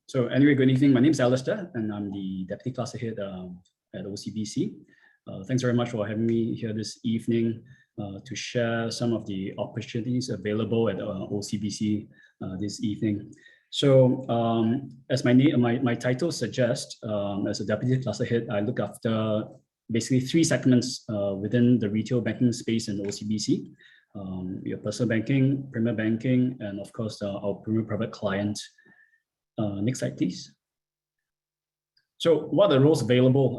So anyway, good evening. My name is Alastair and I'm the Deputy Cluster Head at OCBC. Thanks very much for having me here this evening to share some of the opportunities available at OCBC this evening. So as my title suggests, as a Deputy Cluster Head, I look after basically 3 segments within the retail banking space in OCBC. Your personal banking, premier banking, and of course our premier private client. Next slide, please. So what are the roles available?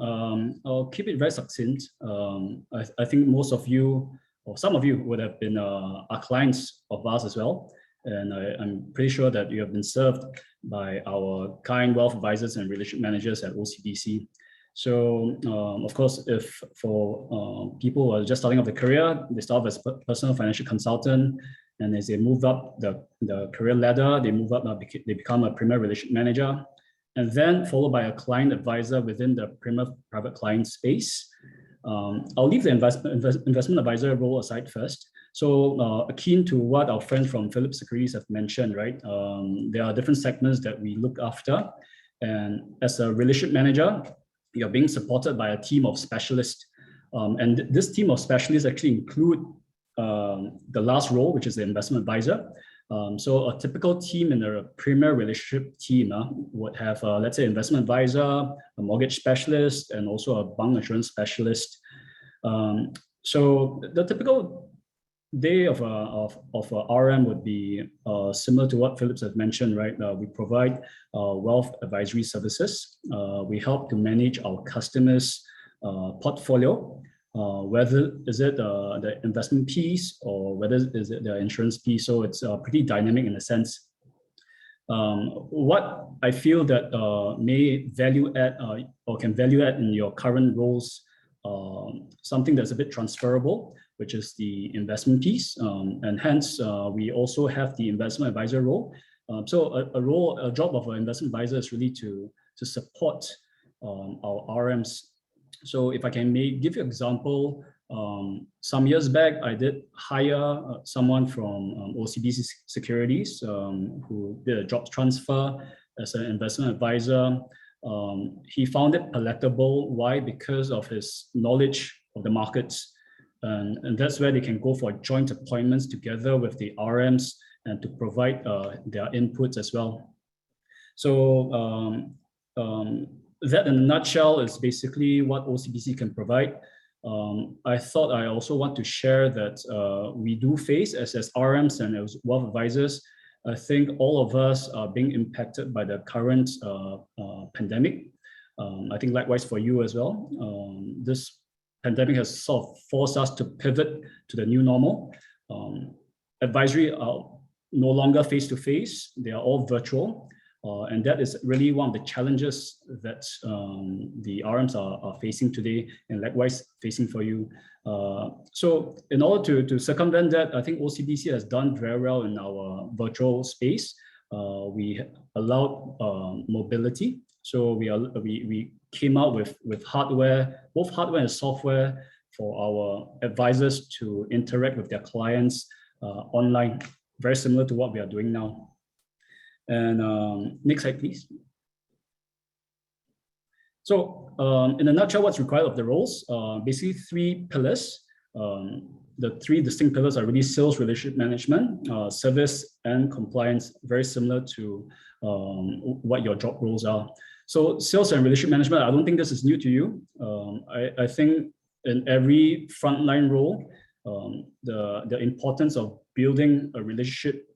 I'll keep it very succinct. I think most of you, or some of you, would have been our clients of ours as well. And I'm pretty sure that you have been served by our kind wealth advisors and relationship managers at OCBC. So of course, if for people who are just starting off their career, they start off as personal financial consultant, and as they move up the career ladder, they move up, they become a premier relationship manager, and then followed by a client advisor within the premier private client space. I'll leave the investment advisor role aside first. So akin to what our friends from Philip Securities have mentioned, right? There are different segments that we look after, and as a relationship manager, you're being supported by a team of specialists. And this team of specialists actually include the last role, which is the investment advisor. So a typical team in a premier relationship team would have, let's say, investment advisor, a mortgage specialist, and also a bank insurance specialist. So the typical day of RM would be similar to what Phillips has mentioned, right? We provide wealth advisory services. We help to manage our customers' portfolio, whether is it the investment piece or whether is it the insurance piece. So it's pretty dynamic in a sense. What I feel that may value add or can value add in your current roles, something that's a bit transferable, which is the investment piece, and hence we also have the investment advisor role. So a job of an investment advisor is really to support our RMs. So if I can give you an example, some years back, I did hire someone from OCBC Securities who did a job transfer as an investment advisor. He found it palatable. Why? Because of his knowledge of the markets. And that's where they can go for joint appointments together with the RMs and to provide their inputs as well. So that in a nutshell is basically what OCBC can provide. I thought I also want to share that we do face as RMs and as wealth advisors. I think all of us are being impacted by the current pandemic. I think likewise for you as well. This pandemic has sort of forced us to pivot to the new normal. Advisory are no longer face-to-face, they are all virtual. And that is really one of the challenges that the RMs are facing today, and likewise facing for you. So in order to circumvent that, I think OCBC has done very well in our virtual space. We allowed mobility. So we came out with hardware, both hardware and software, for our advisors to interact with their clients online, very similar to what we are doing now. And next slide, please. So in a nutshell, what's required of the roles? Basically 3 pillars. The 3 distinct pillars are really sales, relationship management, service, and compliance, very similar to what your job roles are. So sales and relationship management, I don't think this is new to you. I think in every frontline role, the importance of building a relationship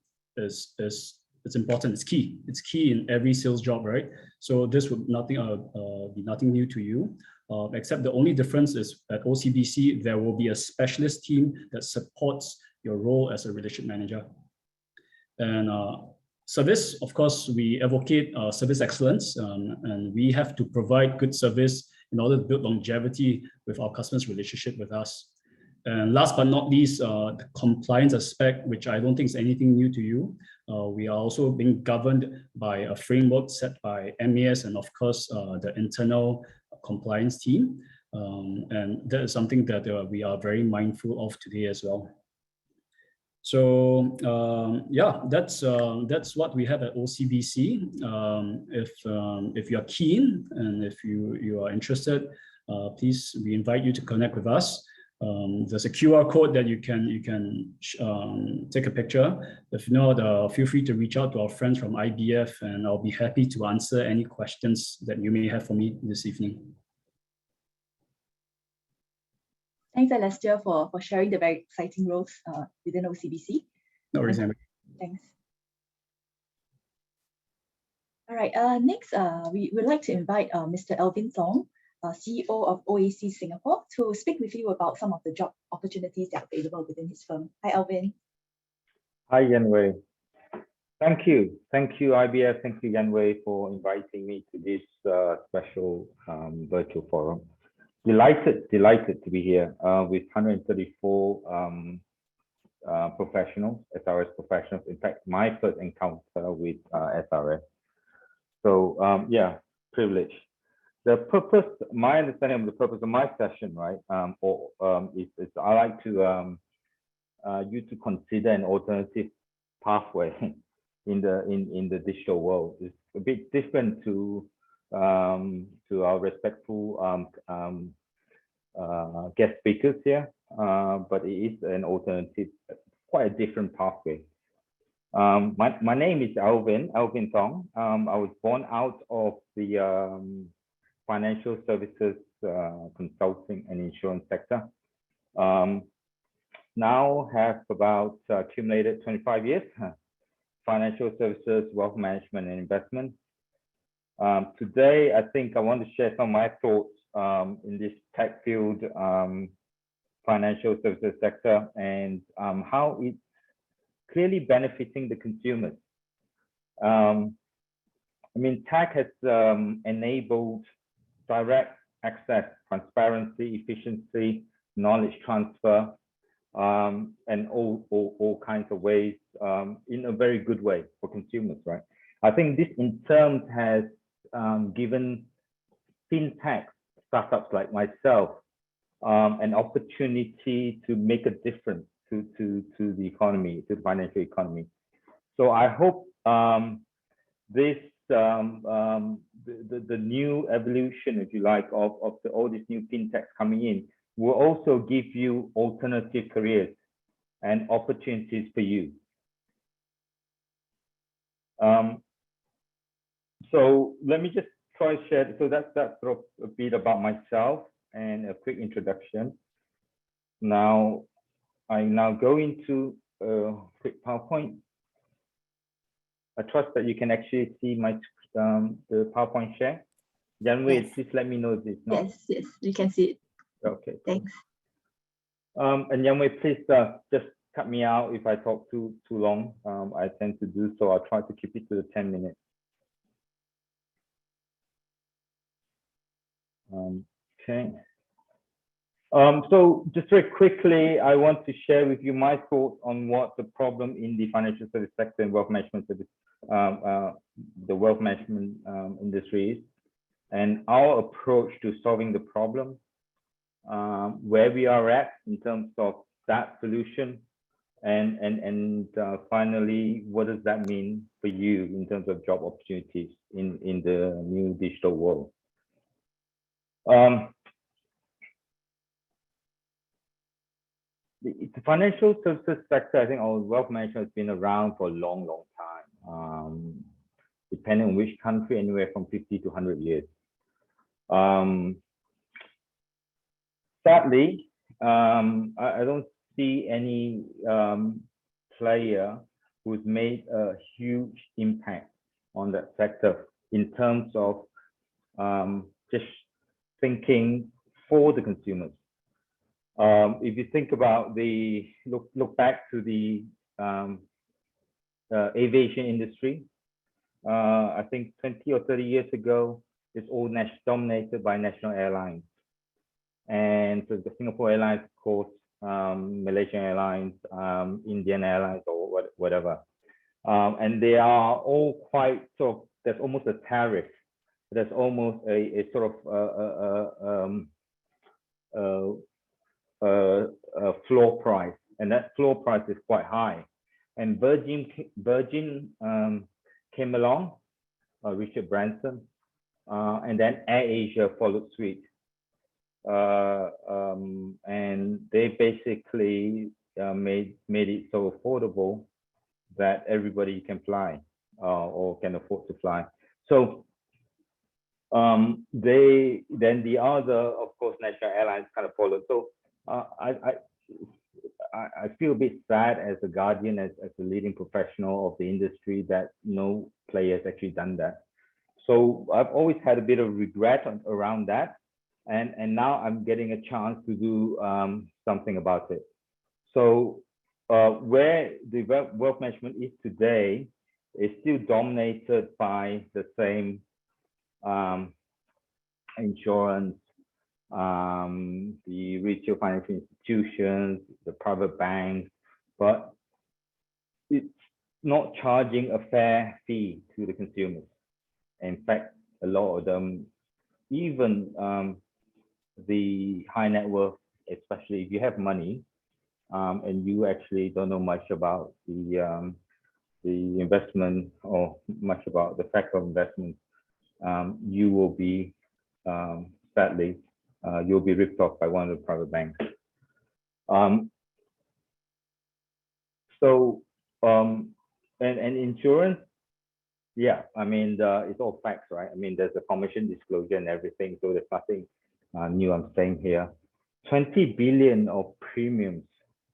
it's important. It's key. It's key in every sales job, right? So this would be nothing new to you, except the only difference is at OCBC there will be a specialist team that supports your role as a relationship manager. And service, of course, we advocate service excellence, and we have to provide good service in order to build longevity with our customers' relationship with us. And last but not least, the compliance aspect, which I don't think is anything new to you. We are also being governed by a framework set by MAS and, of course, the internal compliance team. And that is something that we are very mindful of today as well. So yeah, that's what we have at OCBC. If you are keen and if you are interested, please, we invite you to connect with us. There's a QR code that you can take a picture. If not, feel free to reach out to our friends from IBF, and I'll be happy to answer any questions that you may have for me this evening. Thanks, Alastair, for sharing the very exciting roles within OCBC. No worries, Amber. Thanks. All right, next, we would like to invite Mr. Alvin Thong, CEO of OAC Singapore, to speak with you about some of the job opportunities that are available within his firm. Hi, Alvin. Hi, Yanwei. Thank you, IBF. Thank you, Yanwei, for inviting me to this special virtual forum. Delighted to be here with 134 professionals, SRS professionals. In fact, my first encounter with SRS. So yeah, privilege. The purpose, my understanding of the purpose of my session, right, is I like to you to consider an alternative pathway in the digital world. It's a bit different to our respectful guest speakers here, but it is an alternative, quite a different pathway. My name is Alvin Thong. I was born out of the financial services, consulting and insurance sector. now have about accumulated 25 years, financial services, wealth management, and investment. Today, I think I want to share some of my thoughts in this tech-filled financial services sector and how it's clearly benefiting the consumers. I mean, tech has enabled direct access, transparency, efficiency, knowledge transfer, and all kinds of ways in a very good way for consumers, right? I think this in turn has given fintech startups like myself an opportunity to make a difference to the economy, to the financial economy. So I hope this the new evolution, if you like, of all these new fintechs coming in will also give you alternative careers and opportunities for you. So let me just try to share. So that's sort of a bit about myself and a quick introduction. Now, I now go into a quick PowerPoint. I trust that you can actually see my the PowerPoint share. Janwei, Yes. please let me know if it's not. Yes, you can see it. Okay. Thanks. And Janwei, please just cut me out if I talk too long. I tend to do so. I'll try to keep it to the 10 minutes. Okay. So just very quickly, I want to share with you my thoughts on what the problem in the financial service sector and wealth management service, the wealth management industry is, and our approach to solving the problem, where we are at in terms of that solution, and finally, what does that mean for you in terms of job opportunities in the new digital world? The financial services sector, I think, or wealth management has been around for a long time, depending on which country, anywhere from 50 to 100 years. Sadly, I don't see any player who's made a huge impact on that sector in terms of just thinking for the consumers. If you think about the look back to the aviation industry, I think 20 or 30 years ago, it's all dominated by national airlines. And so the Singapore Airlines, of course, Malaysian Airlines, Indian Airlines, or whatever. And they are all quite sort of, there's almost a tariff. There's almost a sort of a floor price, and that floor price is quite high. And Virgin came along, Richard Branson, and then AirAsia followed suit. And they basically made it so affordable that everybody can fly or can afford to fly. So then the other, of course, national airlines kind of followed. So I feel a bit sad as a guardian, as a leading professional of the industry, that no player has actually done that. So I've always had a bit of regret around that. And now I'm getting a chance to do something about it. So where the wealth management is today is still dominated by the same insurance, the retail financial institutions, the private banks, but it's not charging a fair fee to the consumers. In fact, a lot of them, even the high net worth, especially if you have money and you actually don't know much about the investment or much about the fact of investment, you will be sadly you'll be ripped off by one of the private banks. And insurance, yeah, I mean, it's all facts, right? I mean, there's a commission disclosure and everything, so there's nothing new I'm saying here. 20 billion of premiums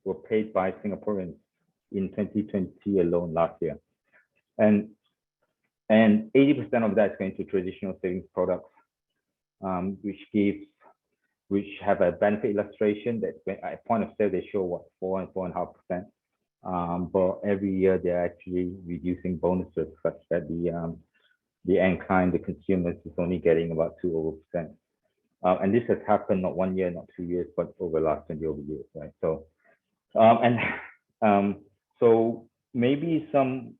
were paid by Singaporeans in 2020 alone last year. And 80% of that is going to traditional savings products, which have a benefit illustration that at point of sale they show what 4 and 4.5%. But every year they're actually reducing bonuses such that the end client, the consumers, is only getting about 2%. And this has happened not 1 year, not 2 years, but over the last 20 years, right? So, so maybe some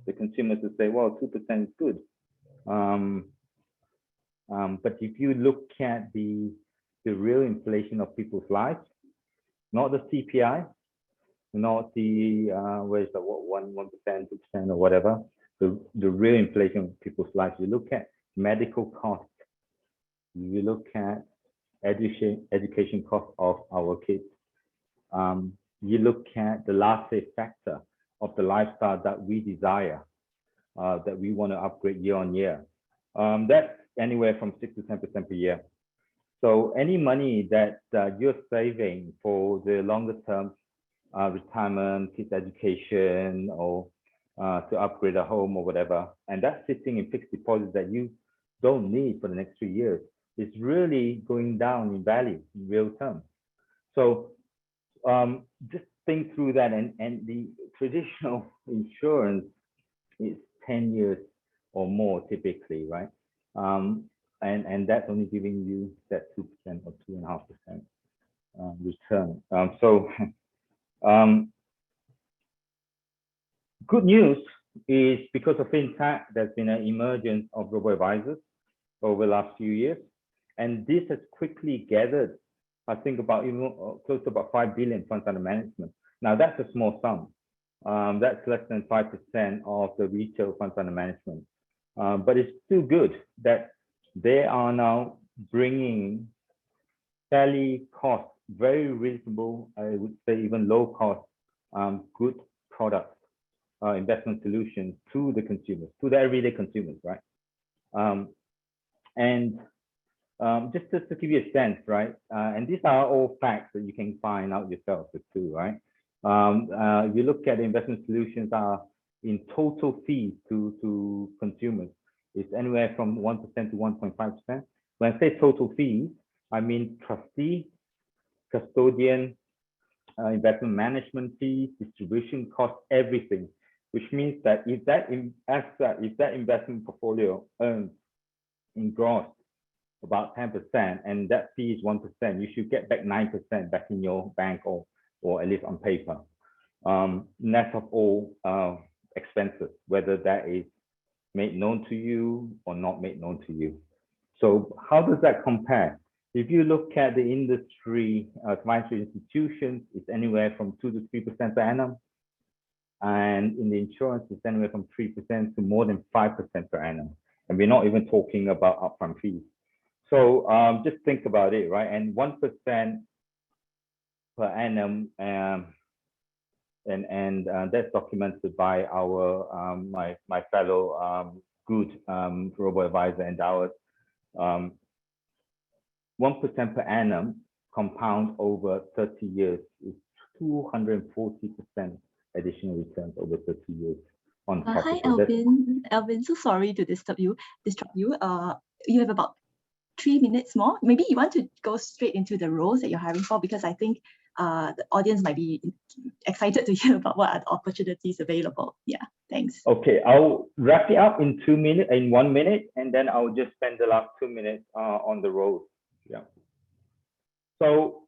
the consumers will say, well, 2% is good. But if you look at the real inflation of people's lives, not the CPI, not the where's the what 1%, 2% or whatever, the real inflation of people's lives. You look at medical costs, you look at education costs of our kids. You look at the laissez factor of the lifestyle that we desire, that we want to upgrade year on year. That's anywhere from 6 to 10% per year. So any money that you're saving for the longer term retirement, kids education, or to upgrade a home or whatever, and that's sitting in fixed deposits that you don't need for the next 3 years, is really going down in value in real terms. So just think through that, and the traditional insurance is 10 years or more typically, right? And that's only giving you that 2% or 2.5% return. Good news is because of fintech, there's been an emergence of robo-advisors over the last few years, and this has quickly gathered, I think, about even close to about 5 billion funds under management. Now that's a small sum. That's less than 5% of the retail funds under management, but it's still good that they are now bringing fairly cost, very reasonable, I would say even low cost, good products, investment solutions to the consumers, to the everyday consumers, right? Just to give you a sense, right? And these are all facts that you can find out yourself too, right? If you look at the investment solutions are in total fees to consumers, it's anywhere from 1% to 1.5%. When I say total fees, I mean trustee, custodian, investment management fees, distribution costs, everything. Which means that if that investment portfolio earns in gross about 10%, and that fee is 1%, you should get back 9% back in your bank, or at least on paper, net of all expenses, whether that is made known to you or not made known to you. So how does that compare? If you look at the industry, financial institutions, it's anywhere from 2 to 3% per annum. And in the insurance, it's anywhere from 3% to more than 5% per annum. And we're not even talking about upfront fees. So just think about it, right? And 1% per annum, and that's documented by our my fellow good robo-advisor and ours. 1% per annum compound over 30 years is 240% additional returns over 30 years on capital. Hi, Alvin. Alvin, so sorry to disturb you. You have about 3 minutes more. Maybe you want to go straight into the roles that you're hiring for, because I think the audience might be excited to hear about what are the opportunities available. Yeah, thanks. Okay, I'll wrap it up in 2 minutes, in 1 minute, and then I'll just spend the last 2 minutes on the roles. Yeah. So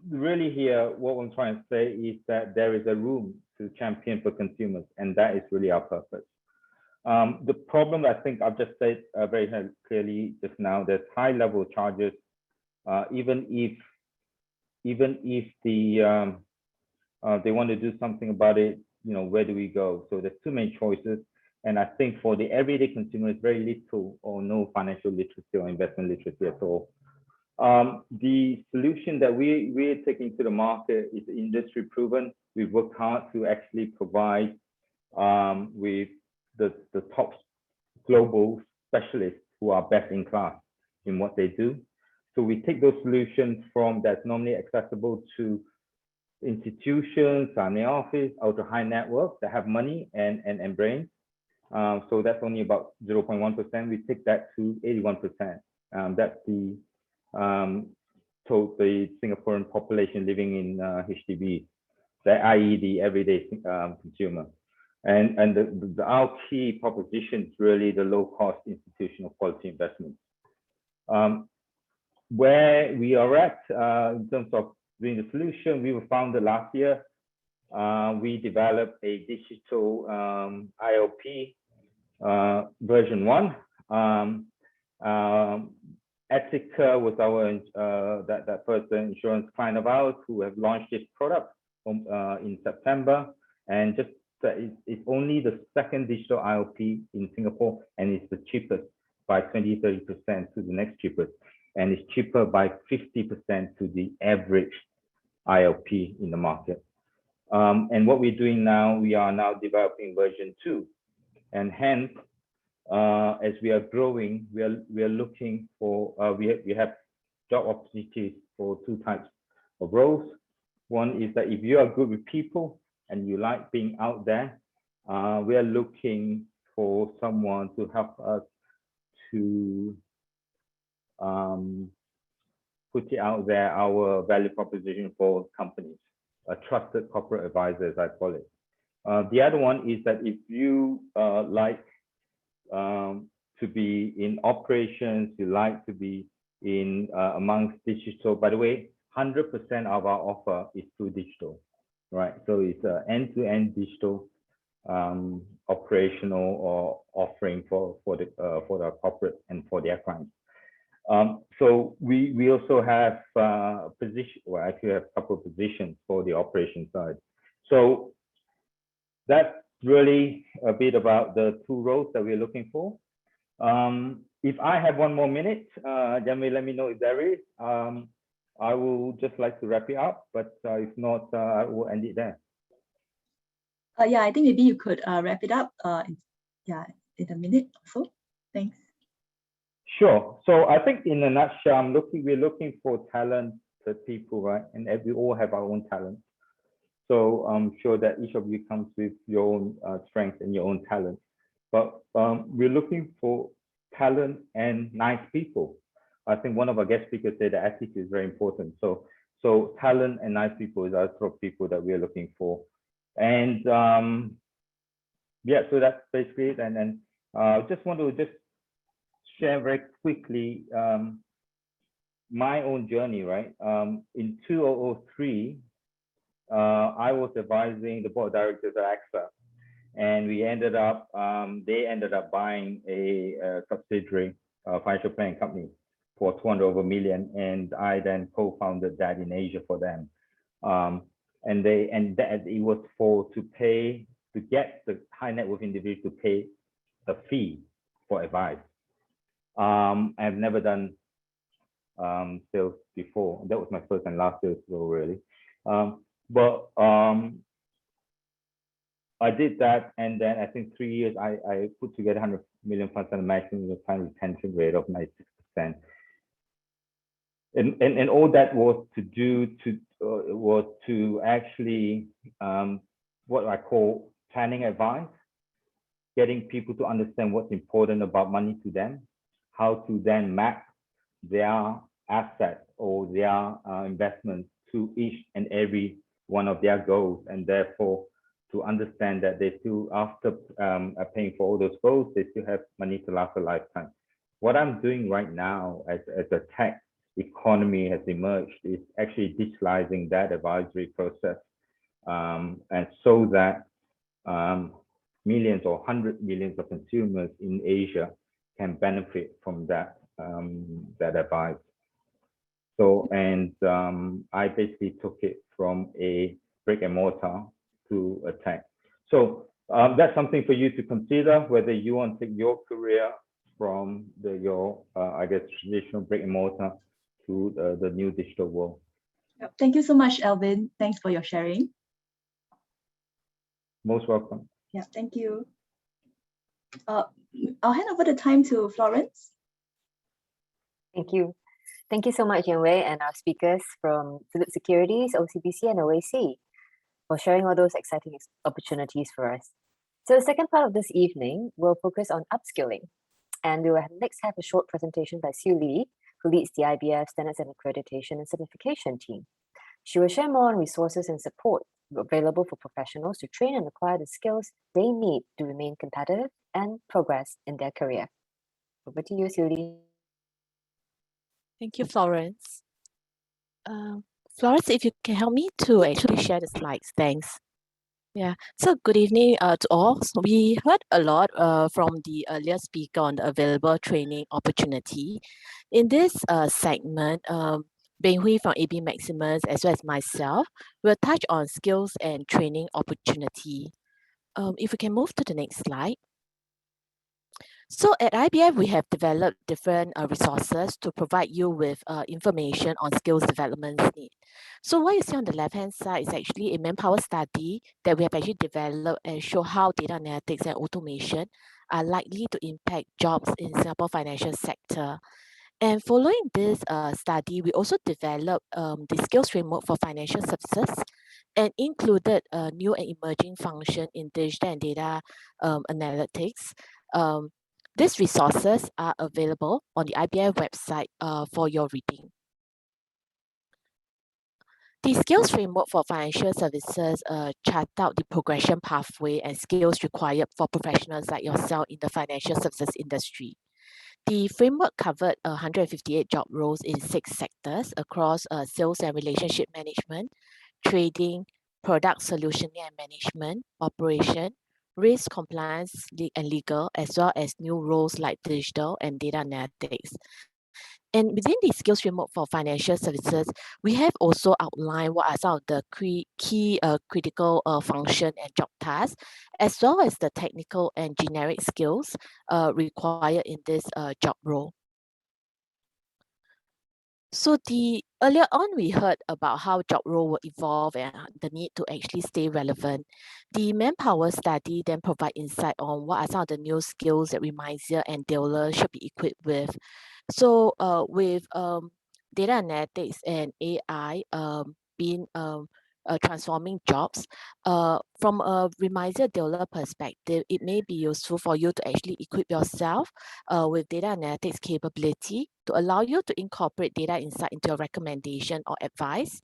really here, what I'm trying to say is that there is a room to champion for consumers, and that is really our purpose. The problem, I think I've just said very clearly just now, there's high level charges, even if they want to do something about it, you know, where do we go? So there's too many choices. And I think for the everyday consumer, it's very little or no financial literacy or investment literacy at all. The solution that we're taking to the market is industry proven. We've worked hard to actually provide with the top global specialists who are best in class in what they do. So we take those solutions from that's normally accessible to institutions, family office, ultra high net worth that have money and brains. So that's only about 0.1%. We take that to 81%. That's the the Singaporean population living in HDB, i.e. the everyday consumer. And our key proposition is really the low cost institutional quality investment. Where we are at in terms of doing the solution, we were founded last year. We developed a digital IOP version 1. Ethica was our that first insurance client of ours who have launched this product in September, and just it's only the second digital IOP in Singapore, and it's the cheapest by 20-30% to the next cheapest, and it's cheaper by 50% to the average IOP in the market. And what we're doing now, we are now developing version 2, and hence, as we are growing, we are looking for we have job opportunities for 2 types of roles. One is that if you are good with people and you like being out there, we are looking for someone to help us to put it out there, our value proposition for companies, a trusted corporate advisor, as I call it. The other one is that if you like to be in operations, you like to be in amongst digital. By the way, 100% of our offer is through digital, right? So it's an end-to-end digital operational or offering for the corporate and for their clients. So we also have a position, well, actually have a couple of positions for the operation side. So that's really a bit about the 2 roles that we're looking for. If I have 1 more minute, then let me know if there is. I will just like to wrap it up, but if not, I will end it there. Yeah, I think maybe you could wrap it up in a minute or so. Thanks. Sure. So I think in a nutshell, we're looking for talented people, right? And we all have our own talents. So I'm sure that each of you comes with your own strength and your own talent. But we're looking for talent and nice people. I think one of our guest speakers said that ethics is very important. So talent and nice people is our sort of people that we're looking for. And yeah, so that's basically it. And then just want to share very quickly my own journey, right? In 2003, I was advising the board of directors at AXA, and we ended up, they ended up buying a subsidiary financial planning company for 200 over million, and I then co-founded that in Asia for them. And that it was to get the high net worth individual to pay a fee for advice. I've never done sales before. That was my first and last sales role, really. But I did that, and then I think 3 years I put together 100 million funds under management with a client retention rate of 96%. And all that was to actually what I call planning advice, getting people to understand what's important about money to them, how to then map their assets or their investments to each and every one of their goals, and therefore to understand that they still, after paying for all those goals, they still have money to last a lifetime. What I'm doing right now as the tech economy has emerged is actually digitalizing that advisory process, and so that millions or 100 millions of consumers in Asia can benefit from that advice. So, and I basically took it from a brick and mortar to a tech. So that's something for you to consider, whether you want to take your career from your I guess traditional brick and mortar to the new digital world. Thank you so much, Alvin. Thanks for your sharing. Most welcome. Yeah, thank you. I'll hand over the time to Florence. Thank you. Thank you so much, Yanwei, and our speakers from Phillip Securities, OCBC, and OAC for sharing all those exciting opportunities for us. So the second part of this evening will focus on upskilling. And we will next have a short presentation by Sue Lee, who leads the IBF Standards and Accreditation and Certification team. She will share more on resources and support available for professionals to train and acquire the skills they need to remain competitive and progress in their career. Over to you, Sue Lee. Thank you, Florence. Florence, if you can help me to actually share the slides, thanks. Yeah, so good evening to all. So we heard a lot from the earlier speaker on the available training opportunity. In this segment, Beng Hui from AB Maximus, as well as myself, will touch on skills and training opportunity. If we can move to the next slide. So at IBF, we have developed different resources to provide you with information on skills development needs. So what you see on the left-hand side is actually a manpower study that we have actually developed and show how data analytics and automation are likely to impact jobs in Singapore financial sector. And following this study, we also developed the skills framework for financial services and included a new and emerging function in digital and data analytics. These resources are available on the IBF website for your reading. The skills framework for financial services chart out the progression pathway and skills required for professionals like yourself in the financial services industry. The framework covered 158 job roles in 6 sectors across sales and relationship management, trading, product solutioning and management, operation, risk compliance and legal, as well as new roles like digital and data analytics. And within the skills framework for financial services, we have also outlined what are some of the key critical function and job tasks, as well as the technical and generic skills required in this job role. So earlier on, we heard about how job role will evolve and the need to actually stay relevant. The manpower study then provide insight on what are some of the new skills that Remisiers and dealers should be equipped with. So with data analytics and AI being transforming jobs, from a Remisiers dealer perspective, it may be useful for you to actually equip yourself with data analytics capability to allow you to incorporate data insight into your recommendation or advice,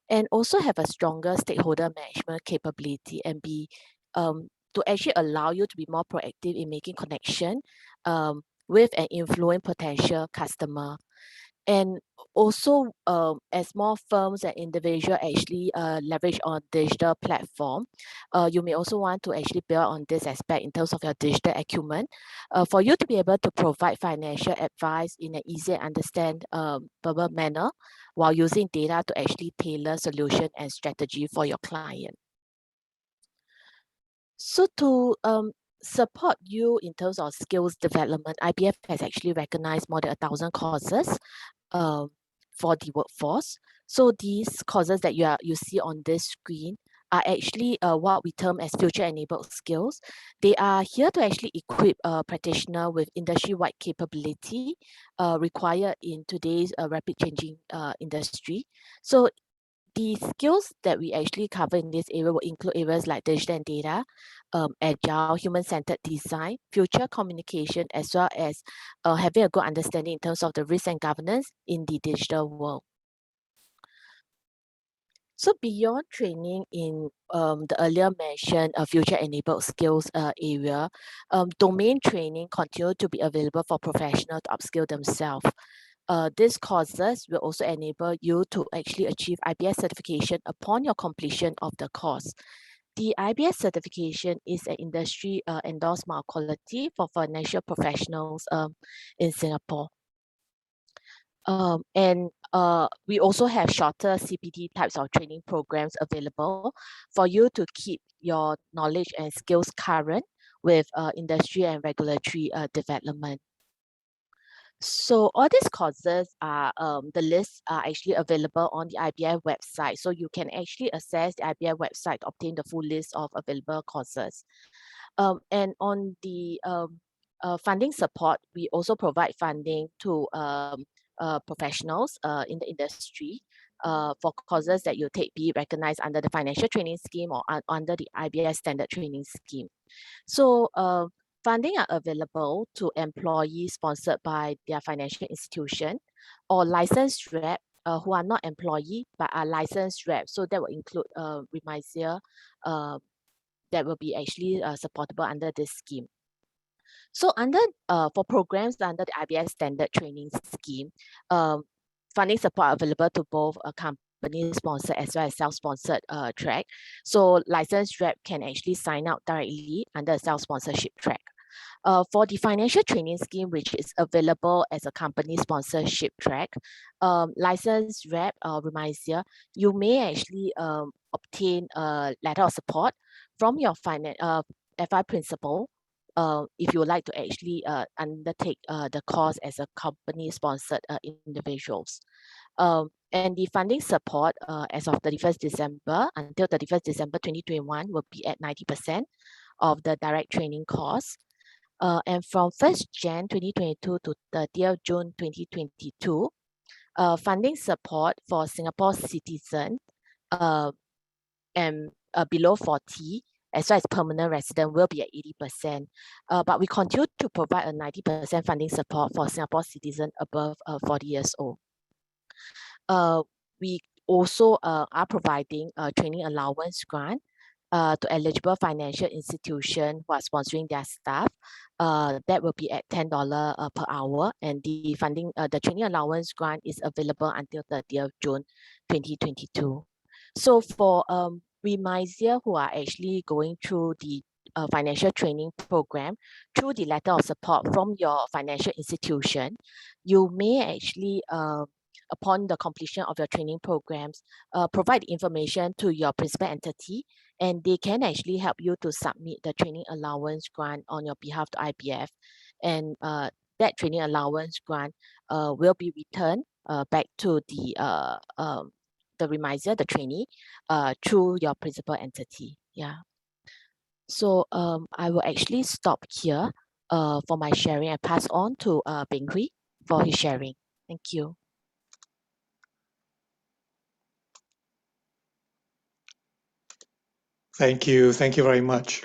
and also have a stronger stakeholder management capability and be to actually allow you to be more proactive in making connection with and influence potential customer. And also, as more firms and individuals actually leverage on digital platform, you may also want to actually build on this aspect in terms of your digital acumen for you to be able to provide financial advice in an easy and understand verbal manner while using data to actually tailor solution and strategy for your client. So to support you in terms of skills development, IBF has actually recognized more than 1,000 courses for the workforce. So these courses that you see on this screen are actually what we term as future-enabled skills. They are here to actually equip a practitioner with industry-wide capability required in today's rapid changing industry. So the skills that we actually cover in this area will include areas like digital and data, agile, human-centered design, future communication, as well as having a good understanding in terms of the risk and governance in the digital world. So beyond training in the earlier mentioned future-enabled skills area, domain training continue to be available for professionals to upskill themselves. These courses will also enable you to actually achieve IBS certification upon your completion of the course. The IBS certification is an industry endorsement of quality for financial professionals in Singapore. And we also have shorter CPD types of training programs available for you to keep your knowledge and skills current with industry and regulatory development. So all these courses are, the lists are actually available on the IBF website. So you can actually access the IBF website to obtain the full list of available courses. And on the funding support, we also provide funding to professionals in the industry for courses that you take, be recognized under the financial training scheme or under the IBS standard training scheme. So funding are available to employees sponsored by their financial institution or licensed rep who are not employee but are licensed rep. So that will include Remisiers that will be actually supportable under this scheme. So under for programs under the IBS standard training scheme, funding support available to both a company sponsored as well as self-sponsored track. So licensed rep can actually sign up directly under a self-sponsorship track. For the financial training scheme, which is available as a company sponsorship track, licensed rep or Remisiers, you may actually obtain a letter of support from your FI principal if you would like to actually undertake the course as a company sponsored individuals. And the funding support as of 31st December until 31st December 2021 will be at 90% of the direct training cost. And from 1st Jan 2022 to 30th June 2022, funding support for Singapore citizens and below 40 as well as permanent resident will be at 80%. But we continue to provide a 90% funding support for Singapore citizens above 40 years old. We also are providing a training allowance grant to eligible financial institutions who are sponsoring their staff. That will be at $10 per hour, and the funding, the training allowance grant is available until 30th June 2022. So for Remisiers who are actually going through the financial training program through the letter of support from your financial institution, you may actually upon the completion of your training programs, provide information to your principal entity, and they can actually help you to submit the training allowance grant on your behalf to IBF. And that training allowance grant will be returned back to the Remisiers, the trainee, through your principal entity. Yeah. So I will actually stop here for my sharing and pass on to Bing Hui for his sharing. Thank you. Thank you very much.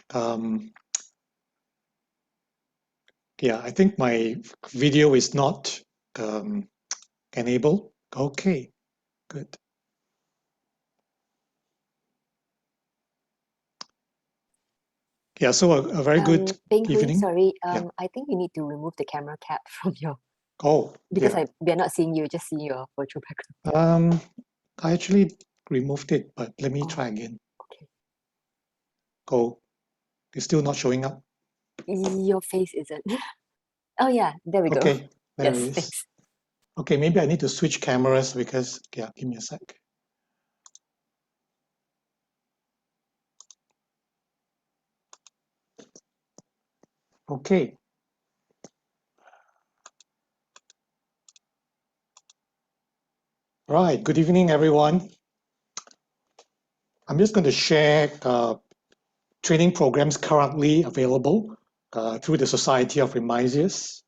Yeah, I think my video is not enabled. Okay, good. Yeah, so a very good Bing Hui, evening. sorry, Yeah. I think you need to remove the camera cap from your, Oh, because yeah. we are not seeing you, just seeing your virtual background. I actually removed it, but let me try again. Okay. Oh, it's still not showing up. Your face isn't. Oh yeah, there we go. Okay, there Yes, it is. thanks. Okay, maybe I need to switch cameras because, yeah, give me a sec. Okay. Right, good evening, everyone. I'm just going to share training programs currently available through the Society of Remisiers.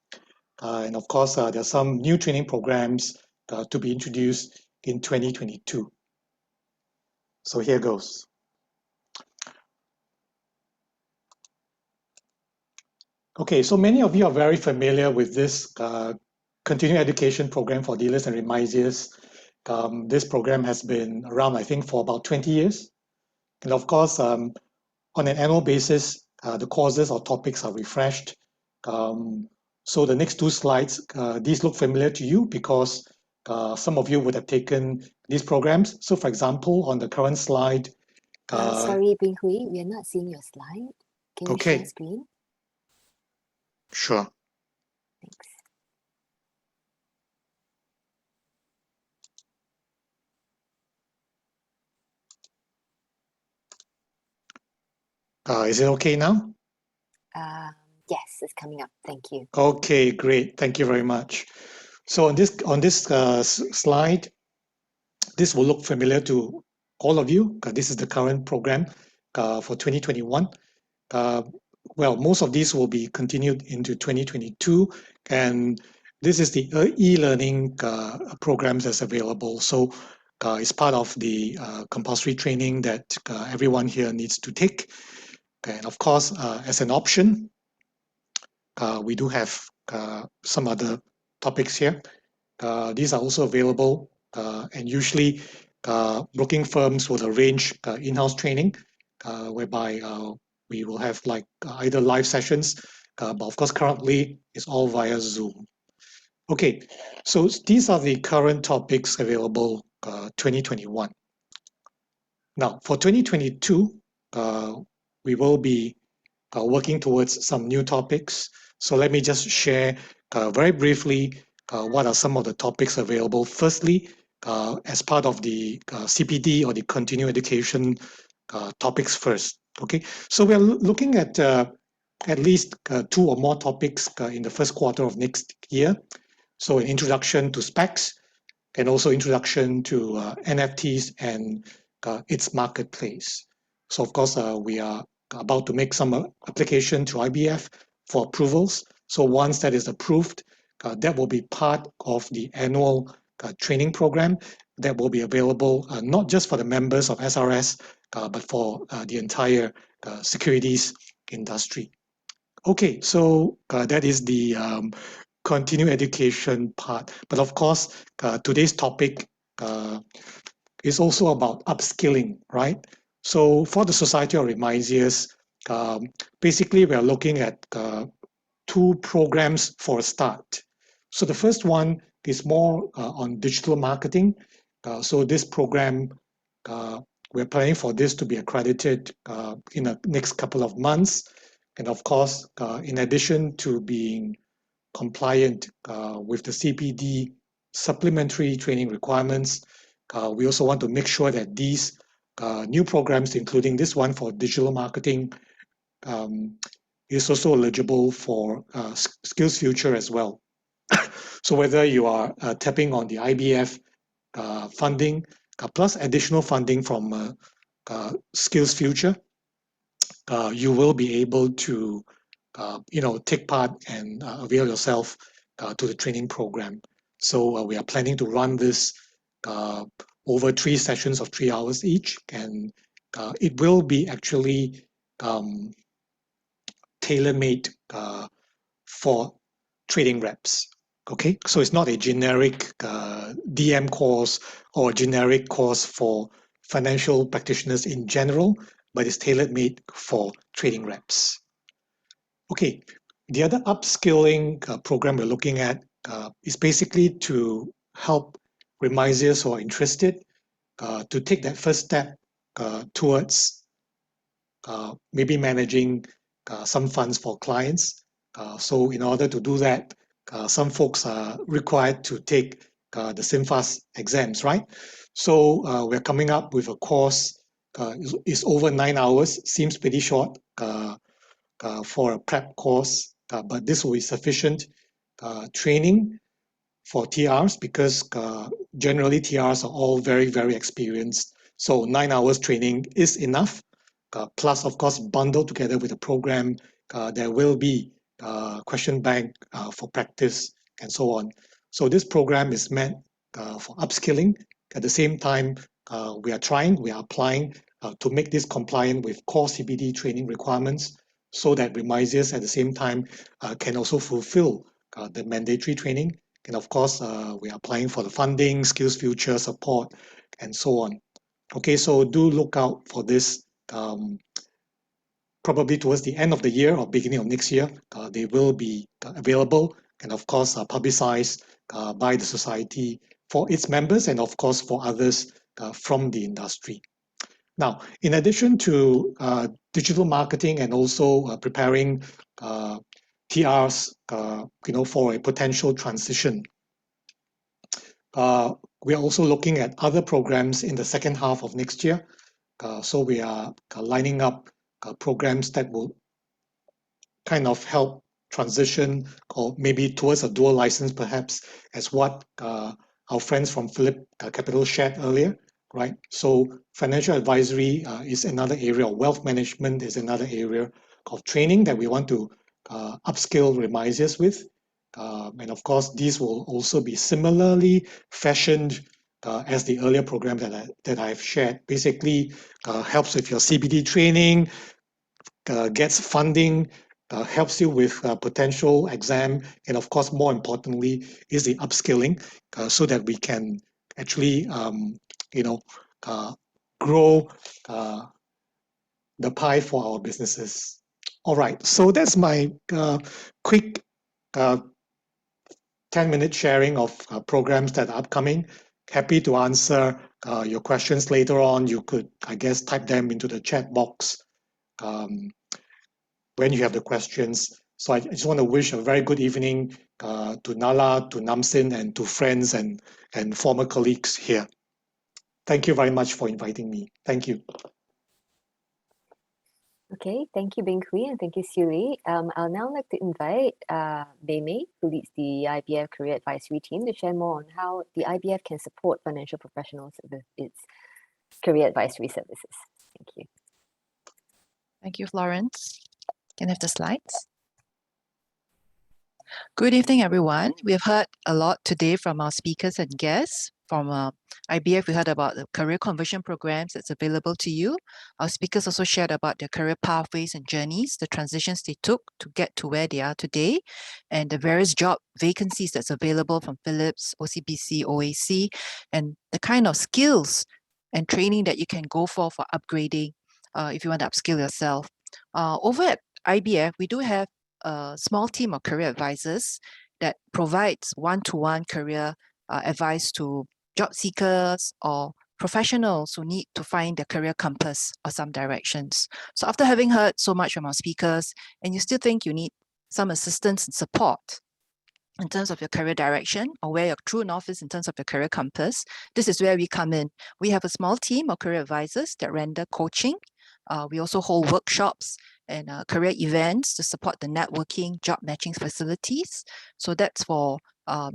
And of course, there are some new training programs to be introduced in 2022. So here goes. Okay, so many of you are very familiar with this continuing education program for dealers and remisiers. This program has been around, I think, for about 20 years. And of course, on an annual basis, the courses or topics are refreshed. So the next two slides, these look familiar to you because some of you would have taken these programs. So for example, on the current slide. Sorry, Bing Hui, we are not seeing your slide. Can you share screen? Sure. Thanks. Is it okay now? Yes, it's coming up. Thank you. Okay, great. Thank you very much. So on this slide, this will look familiar to all of you because this is the current program for 2021. Well, most of these will be continued into 2022, and This is the e-learning programs that's available. So it's part of the compulsory training that everyone here needs to take. And of course, as an option, we do have some other topics here. These are also available, and usually broking firms will arrange in-house training, whereby we will have like either live sessions, but of course currently it's all via Zoom. Okay, so these are the current topics available 2021. Now for 2022, we will be working towards some new topics. So let me just share very briefly what are some of the topics available. Firstly, as part of the CPD or the continuing education topics first. Okay, so we're looking at least 2 or more topics in the first quarter of next year. So an introduction to specs and also introduction to NFTs and its marketplace. So of course, we are about to make some application to IBF for approvals. So once that is approved, that will be part of the annual training program that will be available not just for the members of SRS, but for the entire securities industry. Okay, so that is the continuing education part. But of course, today's topic is also about upskilling, right? So for the Society of Remisiers, basically we are looking at 2 programs for a start. So the first one is more on digital marketing. So this program, we're planning for this to be accredited in the next couple of months. And of course, in addition to being compliant with the CPD supplementary training requirements, we also want to make sure that these new programs, including this one for digital marketing, is also eligible for Skills Future as well. So whether you are tapping on the IBF funding plus additional funding from Skills Future, you will be able to take part and avail yourself to the training program. So we are planning to run this over 3 sessions of 3 hours each, and it will be actually tailor-made for trading reps. Okay, so it's not a generic DM course or generic course for financial practitioners in general, but it's tailor-made for trading reps. Okay, the other upskilling program we're looking at is basically to help Remisiers who are interested to take that first step towards maybe managing some funds for clients. So in order to do that, some folks are required to take the SimFast exams, right? So we're coming up with a course. It's over 9 hours, seems pretty short for a prep course, but this will be sufficient training for TRs because generally TRs are all very, very experienced. So 9 hours training is enough. Plus, of course, bundled together with the program, there will be question bank for practice and so on. So this program is meant for upskilling. At the same time, we are applying to make this compliant with core CPD training requirements so that Remisiers at the same time can also fulfill the mandatory training. And of course, we are applying for the funding, Skills Future support, and so on. Okay, so do look out for this. Probably towards the end of the year or beginning of next year, they will be available and of course publicized by the society for its members and of course for others from the industry. Now, in addition to digital marketing and also preparing TRs, for a potential transition, we are also looking at other programs in the second half of next year. So we are lining up programs that will kind of help transition or maybe towards a dual license perhaps, as what our friends from Phillip Capital shared earlier, right? So financial advisory is another area, wealth management is another area of training that we want to upskill Remisiers with. And of course, these will also be similarly fashioned as the earlier program that I've shared. Basically, helps with your CBD training, gets funding, helps you with potential exam, and of course, more importantly, is the upskilling, so that we can actually, grow the pie for our businesses. All right, so that's my quick 10-minute sharing of programs that are upcoming. Happy to answer your questions later on. You could, I guess, type them into the chat box when you have the questions. So I just want to wish a very good evening to Nala, to Namsin, and to friends and former colleagues here. Thank you very much for inviting me. Thank you. Okay, thank you, Beng Hui, and thank you, Siri. I'll now like to invite Bei Mei, who leads the IBF Career Advisory Team, to share more on how the IBF can support financial professionals with its career advisory services. Thank you. Thank you, Florence. Can I have the slides? Good evening, everyone. We've heard a lot today from our speakers and guests. From IBF, we heard about the career conversion programs that's available to you. Our speakers also shared about their career pathways and journeys, the transitions they took to get to where they are today, and the various job vacancies that's available from Philips, OCBC, OAC, and the kind of skills and training that you can go for upgrading if you want to upskill yourself. Over at IBF, we do have a small team of career advisors that provides one-to-one career advice to job seekers or professionals who need to find their career compass or some directions. So after having heard so much from our speakers, and you still think you need some assistance and support in terms of your career direction or where your true north is in terms of your career compass, this is where we come in. We have a small team of career advisors that render coaching. We also hold workshops and career events to support the networking, job matching facilities. So that's for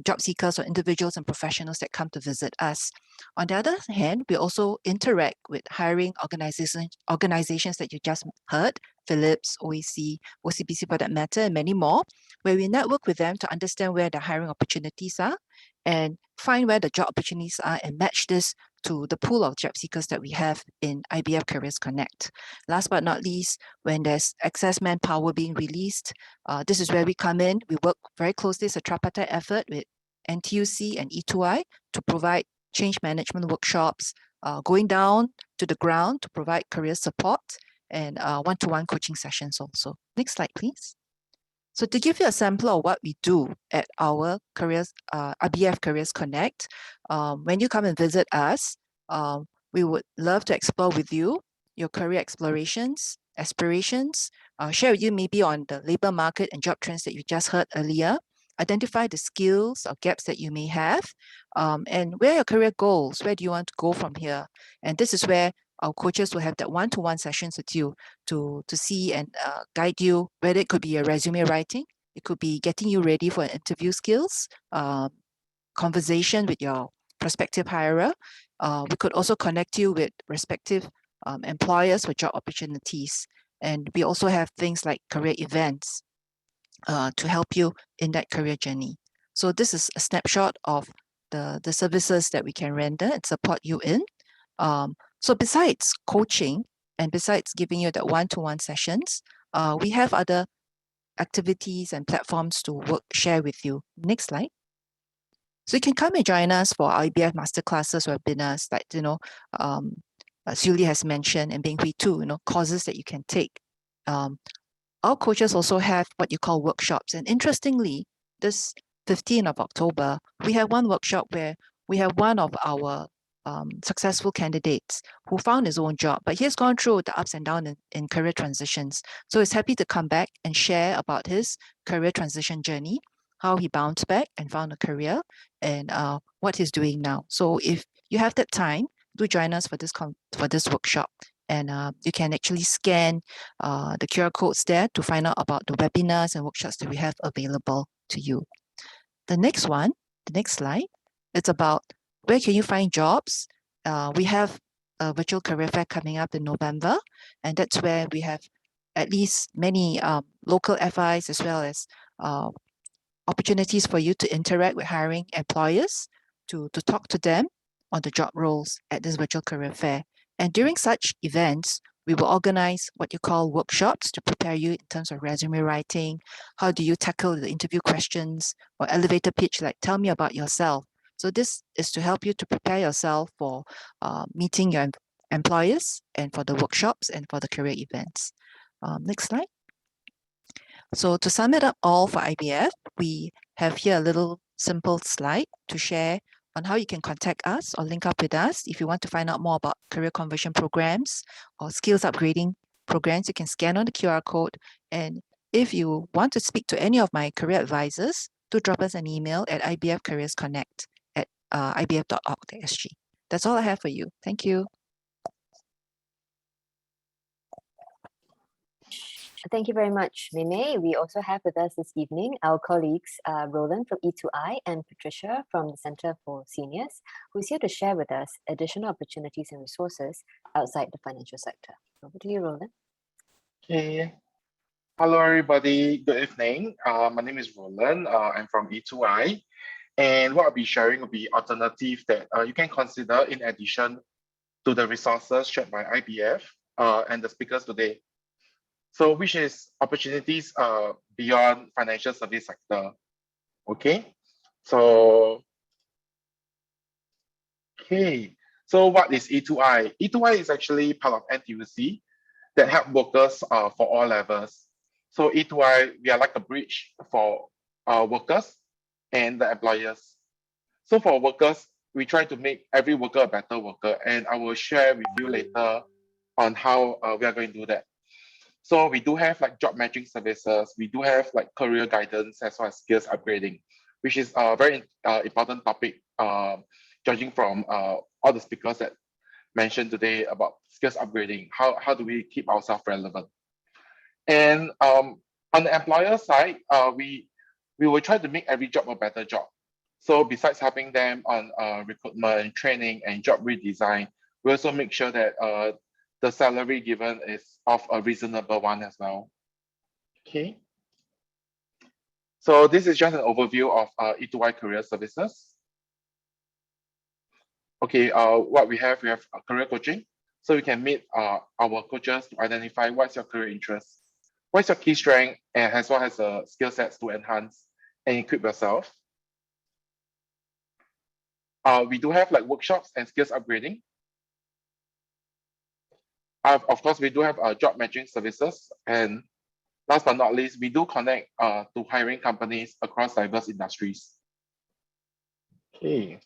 job seekers or individuals and professionals that come to visit us. On the other hand, we also interact with hiring organizations that you just heard, Philips, OAC, OCBC for that matter, and many more, where we network with them to understand where the hiring opportunities are and find where the job opportunities are and match this to the pool of job seekers that we have in IBF Careers Connect. Last but not least, when there's excess manpower being released, this is where we come in. We work very closely as a tripartite effort with NTUC and E2I to provide change management workshops, going down to the ground to provide career support and one-to-one coaching sessions also. Next slide, please. So to give you a sample of what we do at our careers, IBF Careers Connect, when you come and visit us, we would love to explore with you your career explorations, aspirations, share with you maybe on the labor market and job trends that you just heard earlier, identify the skills or gaps that you may have, and where are your career goals, where do you want to go from here? And this is where our coaches will have that one-to-one sessions with you to see and guide you, whether it could be a resume writing, it could be getting you ready for interview skills, conversation with your prospective hirer. We could also connect you with respective employers for job opportunities. And we also have things like career events to help you in that career journey. So this is a snapshot of the services that we can render and support you in. So besides coaching and besides giving you that one-to-one sessions, we have other activities and platforms to share with you. Next slide. So you can come and join us for IBF masterclasses, webinars, like, Julie has mentioned, and Beng Hui too, courses that you can take. Our coaches also have what you call workshops. And interestingly, this 15th of October, we have one workshop where we have one of our successful candidates who found his own job, but he has gone through the ups and downs in career transitions. So he's happy to come back and share about his career transition journey, how he bounced back and found a career, and what he's doing now. So if you have that time, do join us for this workshop. And you can actually scan the QR codes there to find out about the webinars and workshops that we have available to you. The next one, the next slide, it's about where can you find jobs? We have a virtual career fair coming up in November, and that's where we have at least many local FIs as well as opportunities for you to interact with hiring employers, to talk to them on the job roles at this virtual career fair. And during such events, we will organize what you call workshops to prepare you in terms of resume writing. How do you tackle the interview questions, or elevator pitch, like tell me about yourself. So this is to help you to prepare yourself for meeting your employers, and for the workshops, and for the career events. Next slide. So to sum it up all for IBF, we have here a little simple slide to share on how you can contact us or link up with us. If you want to find out more about career conversion programs or skills upgrading programs, you can scan on the QR code. And if you want to speak to any of my career advisors, do drop us an email at ibfcareersconnect@ibf.org.sg. That's all I have for you. Thank you. Thank you very much, Mei. We also have with us this evening our colleagues Roland from E2I and Patricia from the Center for Seniors, who's here to share with us additional opportunities and resources outside the financial sector. Over to you, Roland. Okay. Hello, everybody. Good evening. My name is Roland. I'm from E2I. And what I'll be sharing will be alternatives that you can consider in addition to the resources shared by IBF and the speakers today. So which is opportunities beyond financial service sector. Okay. So what is E2I? E2I is actually part of NTUC that help workers for all levels. So E2I, we are like a bridge for workers and the employers. So for workers, we try to make every worker a better worker, and I will share with you later on how we are going to do that. So we do have like job matching services. We do have like career guidance as well as skills upgrading, which is a very important topic, judging from all the speakers that mentioned today about skills upgrading. How do we keep ourselves relevant? And on the employer side, we will try to make every job a better job. So besides helping them on recruitment, training, and job redesign, we also make sure that the salary given is of a reasonable one as well. Okay. So this is just an overview of E2I career services. Okay, what we have career coaching. So we can meet our coaches to identify what's your career interest, what's your key strength, and as well as skill sets to enhance and equip yourself. We do have like workshops and skills upgrading. Of course, we do have job matching services, and last but not least, we do connect to hiring companies across diverse industries. Okay.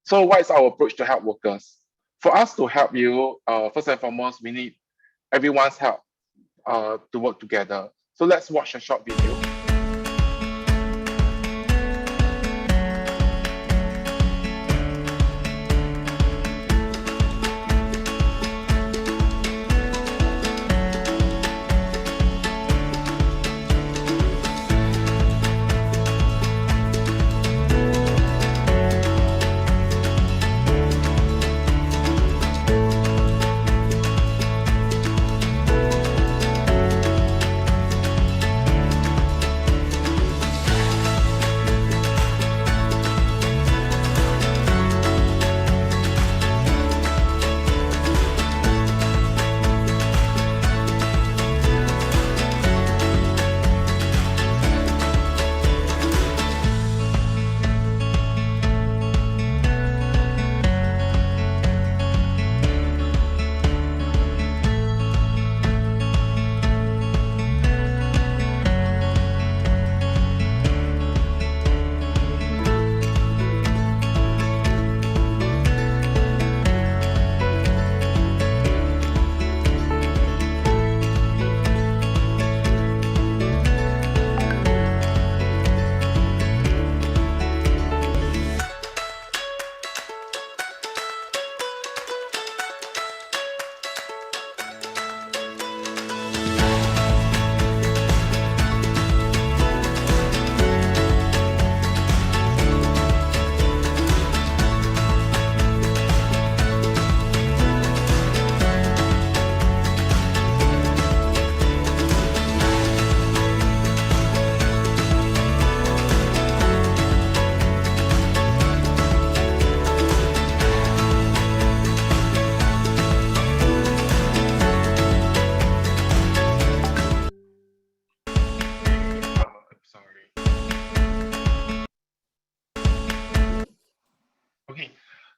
So what is our approach to help workers? For us to help you, first and foremost, we need everyone's help to work together. So let's watch a short video.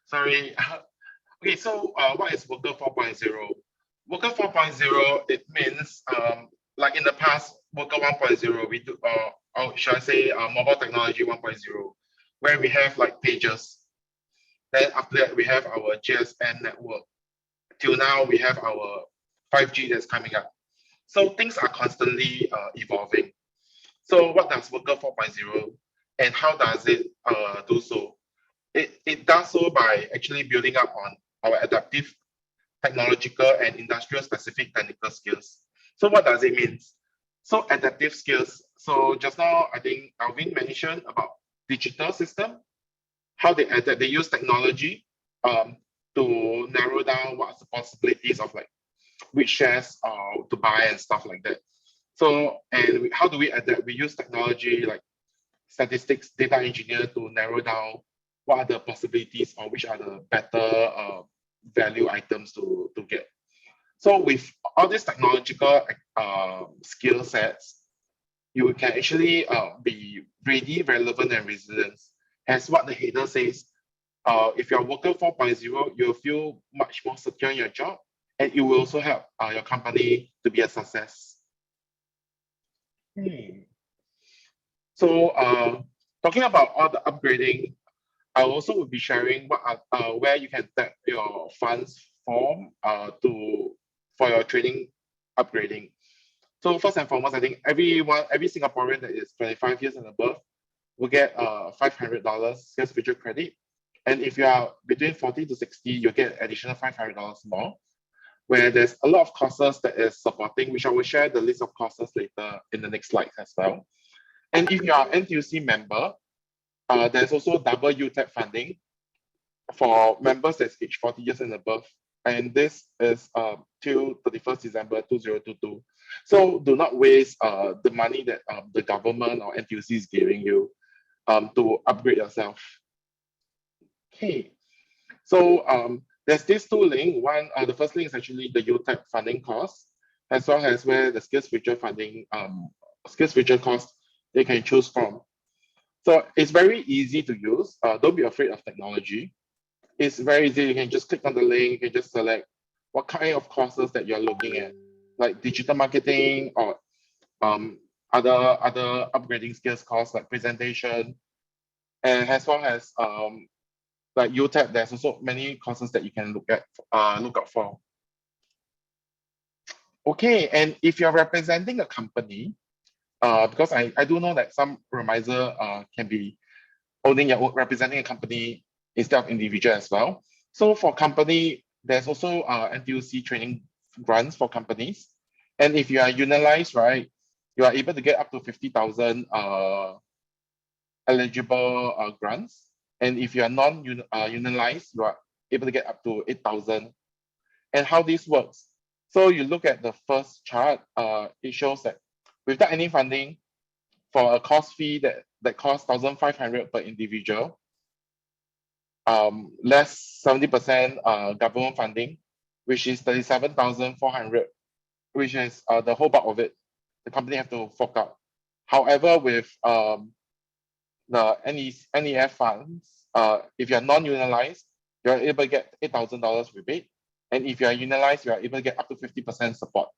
Sorry. Okay, so what is Worker 4.0? Worker 4.0, it means like in the past, Worker 1.0, we do, or should I say mobile technology 1.0, where we have like pages. Then after that, we have our GSM network. Till now, we have our 5G that's coming up. So things are constantly evolving. So what does Worker 4.0 and how does it do so? It does so by actually building up on our adaptive, technological, and industrial specific technical skills. So what does it mean? So adaptive skills. So just now, I think Alvin mentioned about digital system, how they adapt, they use technology to narrow down what's the possibilities of like which shares to buy and stuff like that. So, and how do we adapt? We use technology like statistics, data engineer to narrow down what are the possibilities or which are the better value items to get. So with all these technological skill sets, you can actually be ready, relevant, and resilient. As what the header says, if you're worker 4.0, you'll feel much more secure in your job, and it will also help your company to be a success. So talking about all the upgrading, I also will be sharing what are, where you can tap your funds for your training upgrading. So first and foremost, I think every Singaporean that is 25 years and above will get $500 skills future credit. And if you are between 40 to 60, you'll get additional $500 more, where there's a lot of courses that is supporting, which I will share the list of courses later in the next slide as well. And if you are NTUC member, there's also double UTAP funding for members that's age 40 years and above. And this is till 31st December 2022. So do not waste the money that the government or NTUC is giving you to upgrade yourself. Okay, so there's these two links. One, the first link is actually the UTAP funding cost, as well as where the skills future funding, skills future cost they can choose from. So it's very easy to use. Don't be afraid of technology. It's very easy. You can just click on the link. You can just select what kind of courses that you're looking at, like digital marketing or other upgrading skills courses like presentation, and as well as like UTAP. There's also many courses that you can look out for. Okay, and if you're representing a company, because I do know that some Remiser can be owning your own, representing a company instead of individual as well. So for company, there's also NTUC training grants for companies. And if you are unionized, right, you are able to get up to 50,000 eligible grants. And if you are non-unionized, you are able to get up to 8,000. And how this works. So you look at the first chart, it shows that without any funding, for a course fee that costs 1,500 per individual, less 70% government funding, which is 37,400, which is the whole bulk of it. The company have to fork out. However, with the NEF funds, if you're non-unionized, you're able to get $8,000 rebate. And if you're unionized, you're able to get up to 50% support,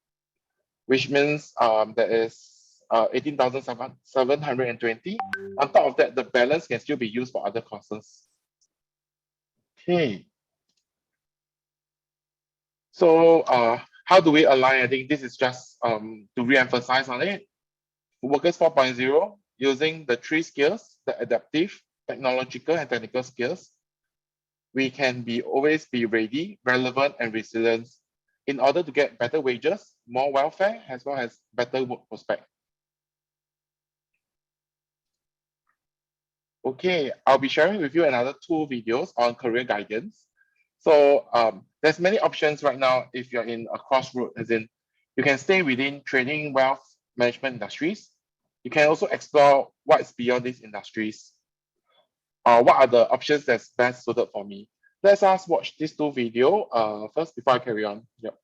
which means there is 18,720. On top of that, the balance can still be used for other courses. Okay. So how do we align? I think this is just to re-emphasize on it. Workers 4.0, using the three skills, the adaptive, technological, and technical skills, we can always be ready, relevant, and resilient in order to get better wages, more welfare, as well as better work prospect. Okay, I'll be sharing with you another 2 videos on career guidance. So there's many options right now if you're in a crossroad, as in you can stay within training, wealth management industries. You can also explore what's beyond these industries. What are the options that's best suited for me? Let's us watch these 2 videos first before I carry on. Yep.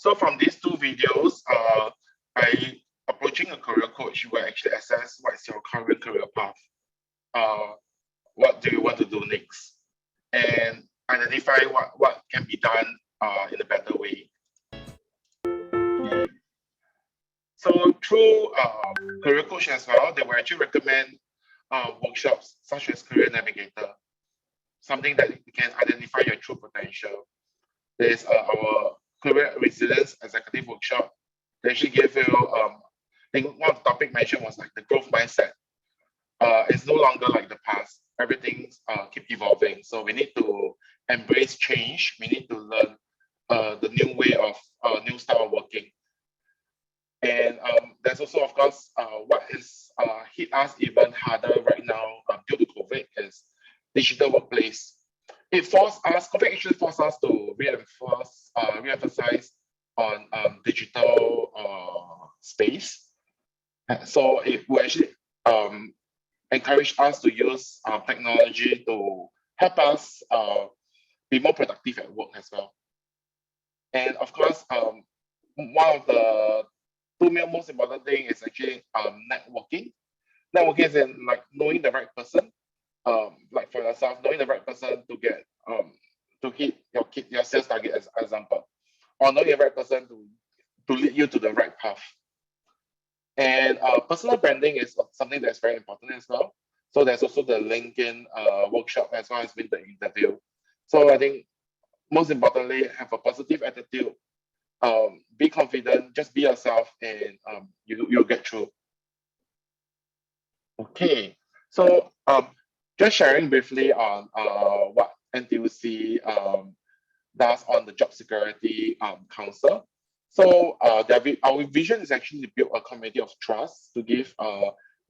So from these two videos, by approaching a career coach, you will actually assess what is your current career path. What do you want to do next? And identify what can be done in a better way. So through career coach as well, they will actually recommend workshops such as Career Navigator, something that can identify your true potential. There's our Career Resilience Executive Workshop. They actually give you, I think one of the topic mentioned was like the growth mindset. It's no longer like the past. Everything's keep evolving. So we need to embrace change. We need to learn the new way of new style of working. And there's also, of course, what is hit us even harder right now due to COVID is digital workplace. It forced us, COVID actually forced us to re-emphasize on digital space. So it will actually encourage us to use technology to help us be more productive at work as well. And of course, one of the two most important thing is actually networking. Networking is in like knowing the right person, like for yourself, knowing the right person to get to hit your sales target as example, or knowing the right person to lead you to the right path. And personal branding is something that's very important as well. So there's also the LinkedIn workshop as well as with the interview. So I think most importantly, have a positive attitude. Be confident, just be yourself, and you'll get through. Okay, so just sharing briefly on what NTUC does on the Job Security Council. So our vision is actually to build a community of trust to give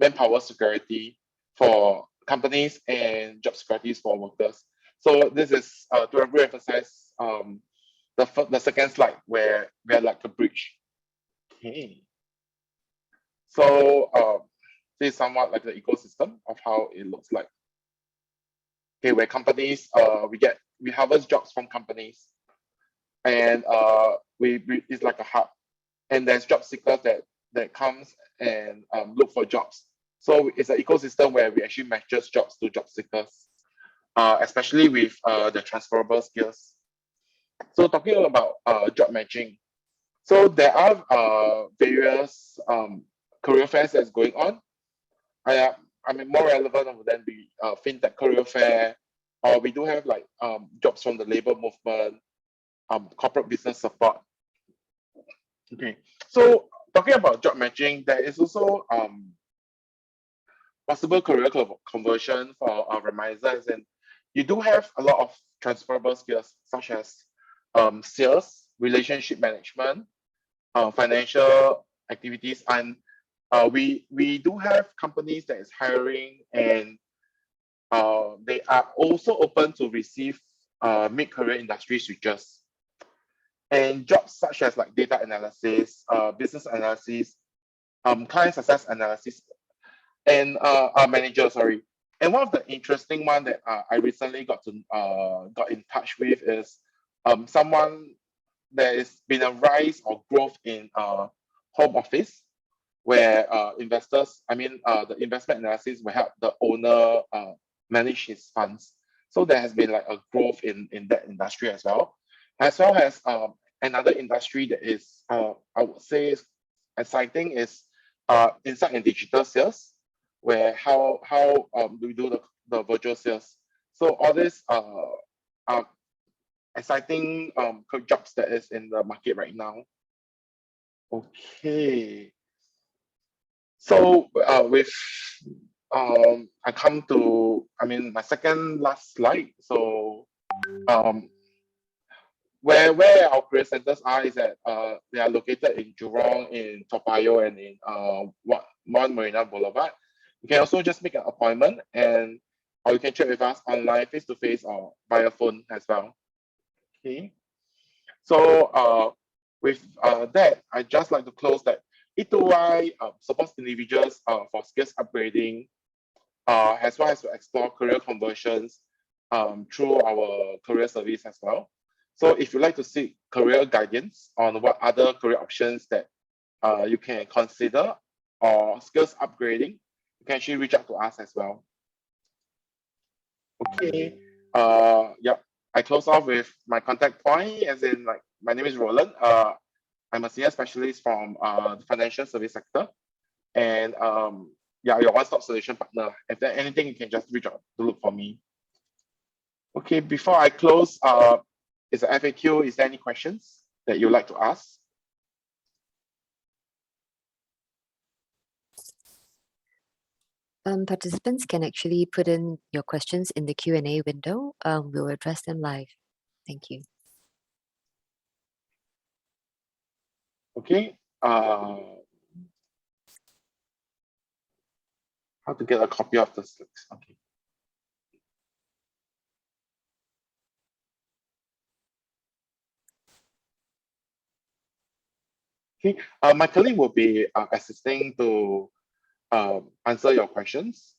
manpower security for companies and job securities for workers. So this is to re-emphasize the second slide where we are like a bridge. Okay. So this is somewhat like the ecosystem of how it looks like. Okay, where companies we harvest jobs from companies, and it's like a hub, and there's job seekers that comes and look for jobs. So it's an ecosystem where we actually matches jobs to job seekers, especially with the transferable skills. So talking about job matching, so there are various career fairs that's going on. I mean, more relevant of them be fintech career fair, or we do have like jobs from the labor movement, corporate business support. Okay, so talking about job matching, there is also possible career conversion for Remisiers, and you do have a lot of transferable skills such as sales, relationship management, financial activities, and we do have companies that is hiring, and they are also open to receive mid-career industry switches. And jobs such as like data analysis, business analysis, client success analysis, and manager, sorry. And one of the interesting one that I recently got in touch with is someone there has been a rise or growth in home office, where investors, the investment analysis will help the owner manage his funds. So there has been like a growth in that industry as well as another industry that is I would say is exciting is insight and digital sales, where how do we do the virtual sales. So all these are exciting jobs that is in the market right now. Okay, so I come to my second last slide. So where our career centers are is that they are located in Jurong, in Toa Payoh, and in One Marina Boulevard. You can also just make an appointment, or you can check with us online, face to face, or via phone as well. Okay, so with that, I'd just like to close that E2Y supports individuals for skills upgrading, as well as to explore career conversions through our career service as well. So if you'd like to seek career guidance on what other career options that you can consider or skills upgrading, you can actually reach out to us as well. Okay, yep. I close off with my contact point, as in, like, my name is Roland. I'm a senior specialist from the financial service sector, and yeah, your one-stop solution partner. If there's anything, you can just reach out to look for me. Okay, before I close, is the FAQ. Is there any questions that you'd like to ask? Participants can actually put in your questions in the Q&A window. We'll address them live. Thank you. Okay. How to get a copy of the slides? Okay. Okay. My colleague will be assisting to answer your questions.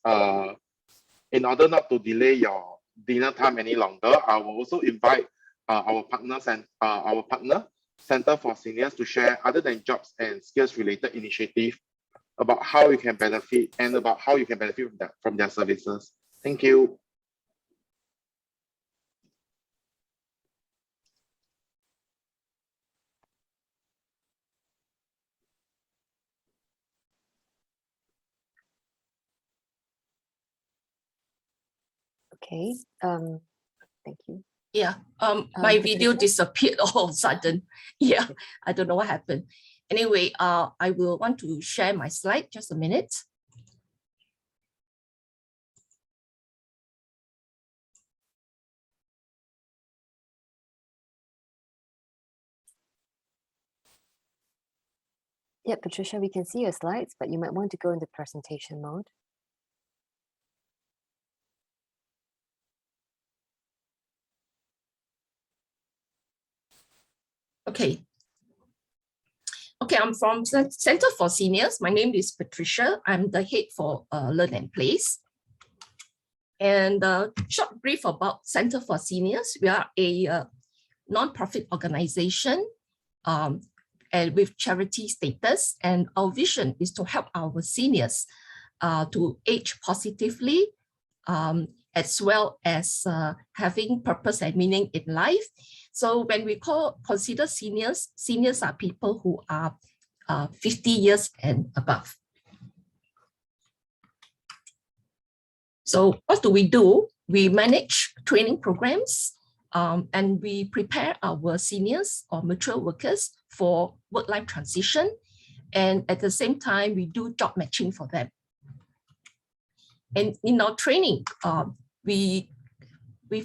In order not to delay your dinner time any longer, I will also invite our partners and our partner Center for Seniors to share, other than jobs and skills related initiative, about how you can benefit and about how you can benefit from their services. Thank you. Okay. Thank you. Yeah, my video disappeared all of a sudden. Yeah, I don't know what happened. Anyway, I will want to share my slide, just a minute. Yeah, Patricia, we can see your slides, but you might want to go into presentation mode. Okay. Okay, I'm from Center for Seniors. My name is Patricia. I'm the head for Learn and Place. And short brief about Center for Seniors. We are a non-profit organization and with charity status. And our vision is to help our seniors to age positively, as well as having purpose and meaning in life. So when we consider seniors, seniors are people who are 50 years and above. So what do? We manage training programs and we prepare our seniors or mature workers for work-life transition. And at the same time, we do job matching for them. And in our training, we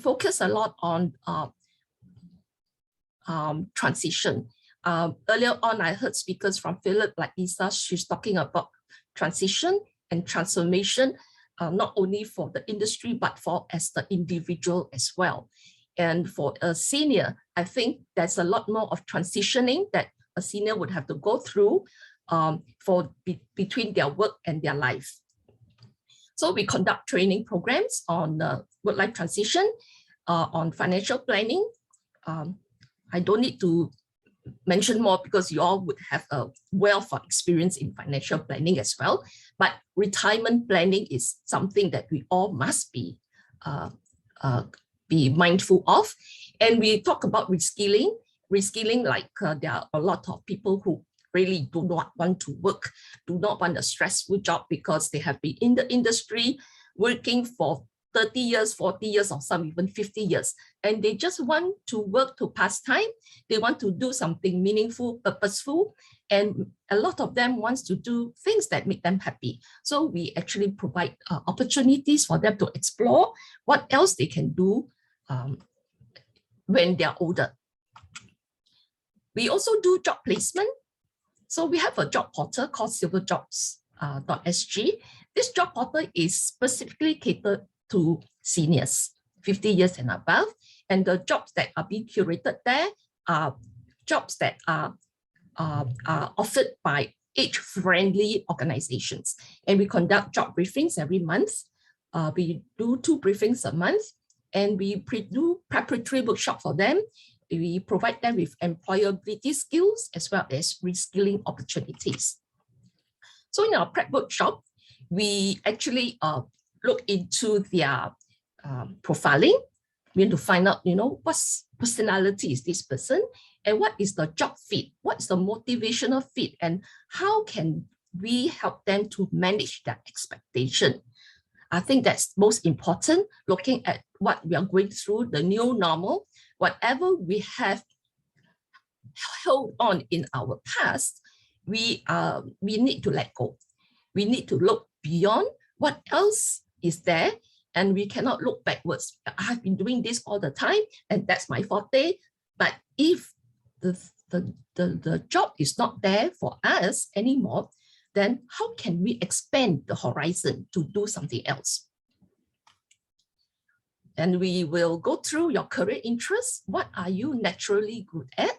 focus a lot on transition. Earlier on, I heard speakers from Philip, like Lisa, she's talking about transition and transformation, not only for the industry, but for as the individual as well. And for a senior, I think there's a lot more of transitioning that a senior would have to go through between their work and their life. So we conduct training programs on work-life transition, on financial planning. I don't need to mention more because you all would have a wealth of experience in financial planning as well. But retirement planning is something that we all must be mindful of. And we talk about reskilling. Reskilling, like there are a lot of people who really do not want to work, do not want a stressful job because they have been in the industry working for 30 years, 40 years, or some even 50 years. And they just want to work to pass time. They want to do something meaningful, purposeful. And a lot of them wants to do things that make them happy. So we actually provide opportunities for them to explore what else they can do when they're older. We also do job placement. So we have a job portal called silverjobs.sg. This job portal is specifically catered to seniors, 50 years and above. And the jobs that are being curated there are jobs that are offered by age-friendly organizations. And we conduct job briefings every month. We do 2 briefings a month, and we do preparatory workshop for them. we provide them with employability skills as well as reskilling opportunities. So in our prep workshop, we actually look into their profiling. We need to find out, what personality is this person and what is the job fit, what is the motivational fit, and how can we help them to manage that expectation. I think that's most important, looking at what we are going through, the new normal, whatever we have held on in our past, we need to let go. We need to look beyond what else is there, and we cannot look backwards. I've been doing this all the time, and that's my forte. But if the job is not there for us anymore, then how can we expand the horizon to do something else? And we will go through your career interests. What are you naturally good at?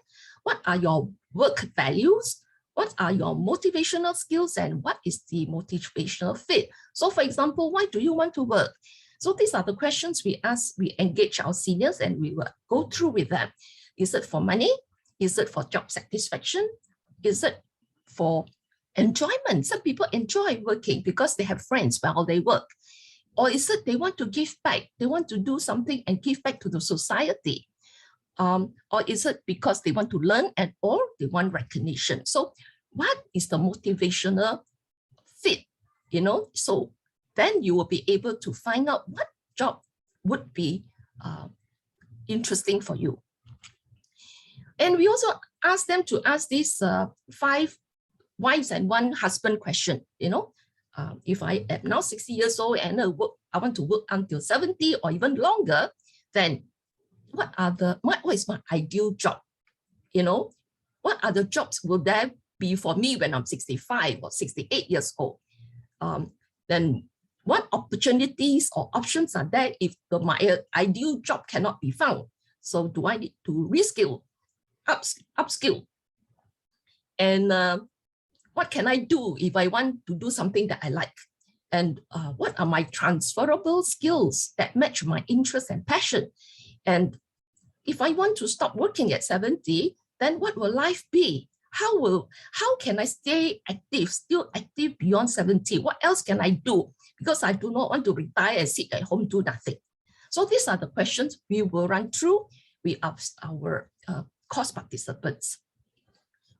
What are your work values? What are your motivational skills, and what is the motivational fit? So for example, why do you want to work? So these are the questions we ask, we engage our seniors, and we will go through with them. Is it for money? Is it for job satisfaction? Is it for enjoyment? Some people enjoy working because they have friends while they work. Or is it they want to give back? They want to do something and give back to the society. Or is it because they want to learn or they want recognition? So what is the motivational fit? So then you will be able to find out what job would be interesting for you. And we also ask them to ask this 5 wives and 1 husband question. If I am now 60 years old and I want to work until 70 or even longer, then what is my ideal job? What are the jobs will there be for me when I'm 65 or 68 years old? Then what opportunities or options are there if my ideal job cannot be found? So do I need to reskill, upskill? And what can I do if I want to do something that I like? And what are my transferable skills that match my interest and passion? And if I want to stop working at 70, then what will life be? How can I stay active, still active beyond 70? What else can I do? Because I do not want to retire and sit at home, do nothing. So these are the questions we will run through. We ask our course participants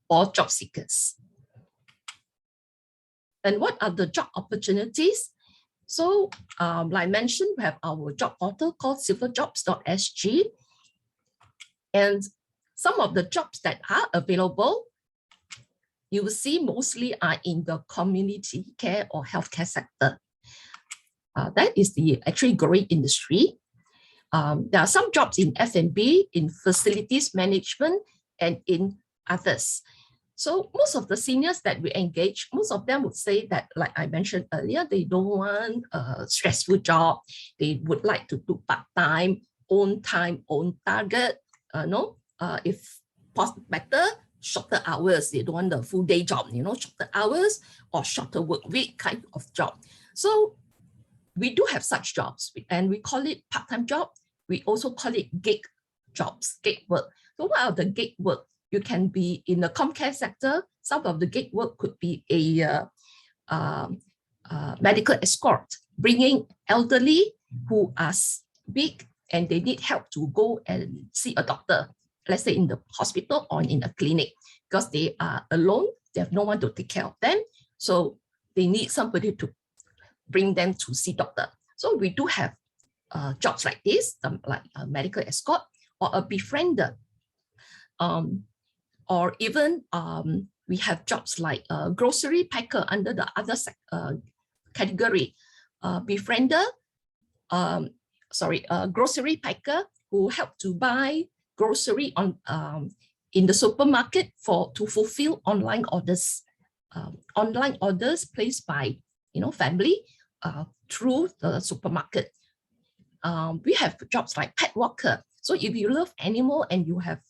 or job seekers. And what are the job opportunities? So like I mentioned, we have our job portal called silverjobs.sg. And some of the jobs that are available, you will see mostly are in the community care or healthcare sector. That is the actually growing industry. There are some jobs in F&B, in facilities management, and in others. So most of the seniors that we engage, most of them would say that, like I mentioned earlier, they don't want a stressful job. They would like to do part-time, own time, own target. If possible, better, shorter hours. They don't want the full day job, shorter hours or shorter work week kind of job. So we do have such jobs, and we call it part-time job. We also call it gig jobs, gig work. So what are the gig work? You can be in the Comcare sector. Some of the gig work could be a medical escort, bringing elderly who are big and they need help to go and see a doctor, let's say in the hospital or in a clinic, because they are alone, they have no one to take care of them. So they need somebody to bring them to see doctor. So we do have jobs like this, like a medical escort or a befriender. Or even we have jobs like a grocery packer under the other category. Befriender, grocery packer who help to buy grocery in the supermarket to fulfill online orders. Online orders placed by family through the supermarket. We have jobs like pet walker. So if you love animal and you have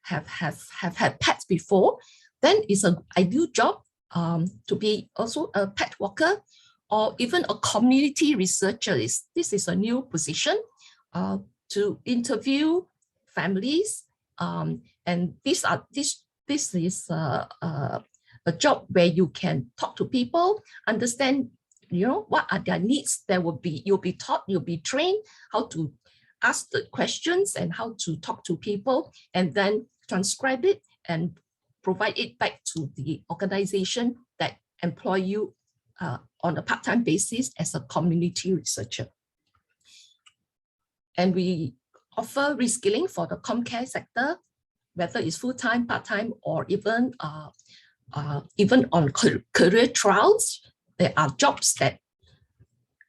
had pets before, then it's an ideal job to be also a pet walker, or even a community researcher. This is a new position to interview families And this is a job where you can talk to people, understand, what are their needs. You'll be taught, you'll be trained how to ask the questions and how to talk to people, and then transcribe it and provide it back to the organization that employ you on a part-time basis as a community researcher. And we offer reskilling for the Comcare sector, whether it's full-time, part-time, or even on career trials. There are jobs that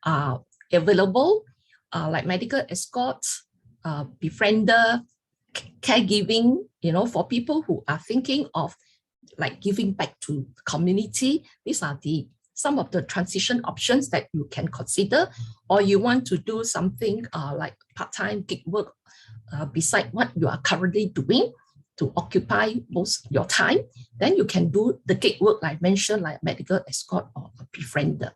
are available, like medical escorts, befriender, caregiving, for people who are thinking of like giving back to the community. These are some of the transition options that you can consider, or you want to do something like part-time gig work beside what you are currently doing to occupy most your time, then you can do the gig work like I mentioned, like medical escort or a befriender.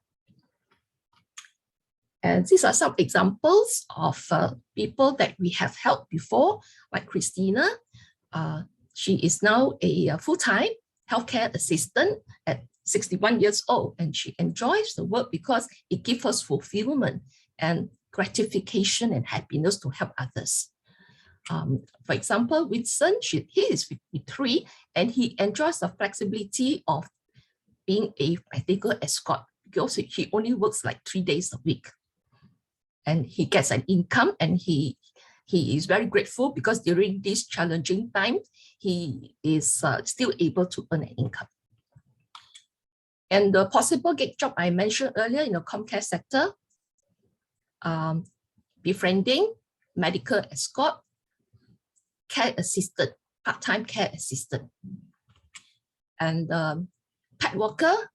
And these are some examples of people that we have helped before, like Christina. She is now a full-time healthcare assistant at 61 years old, and she enjoys the work because it gives us fulfillment and gratification and happiness to help others. For example, Whitson, he is 53, and he enjoys the flexibility of being a medical escort because he only works like 3 days a week. And he gets an income, and he is very grateful because during this challenging time, he is still able to earn an income. And the possible gig job I mentioned earlier in the Comcare sector, befriending, medical escort, care assistant, part-time care assistant, and pet walker,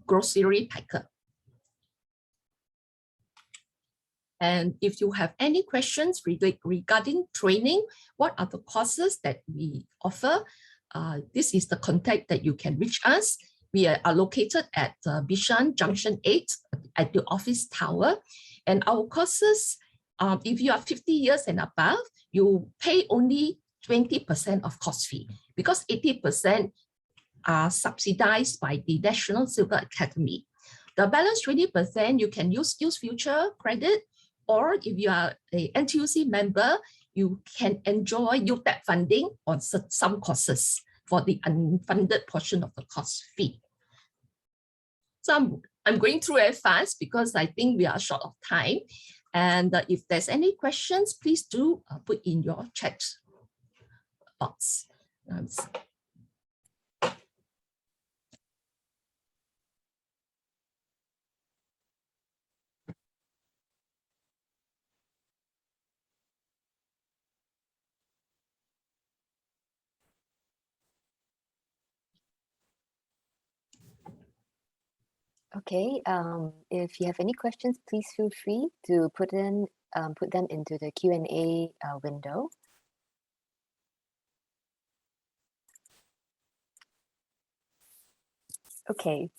grocery packer. And if you have any questions regarding training, what are the courses that we offer? This is the contact that you can reach us. We are located at Bishan Junction 8 at the office tower. And our courses, if you are 50 years and above, you pay only 20% of course fee because 80% are subsidized by the National Civil Academy. The balance 20%, you can use SkillsFuture credit, or if you are a NTUC member, you can enjoy UTEP funding on some courses for the unfunded portion of the course fee. So I'm going through it fast because I think we are short of time. And if there's any questions, please do put in your chat box. Okay, if you have any questions, please feel free to put them into the Q&A window. Okay,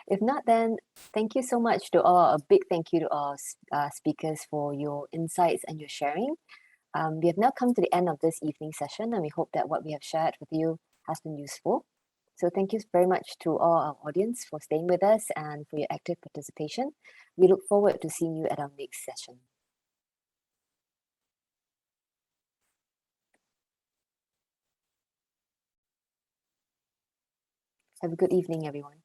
if not, then thank you so much to all. A big thank you to all speakers for your insights and your sharing. We have now come to the end of this evening session, and we hope that what we have shared with you has been useful. So thank you very much to all our audience for staying with us and for your active participation. We look forward to seeing you at our next session. Have a good evening, everyone.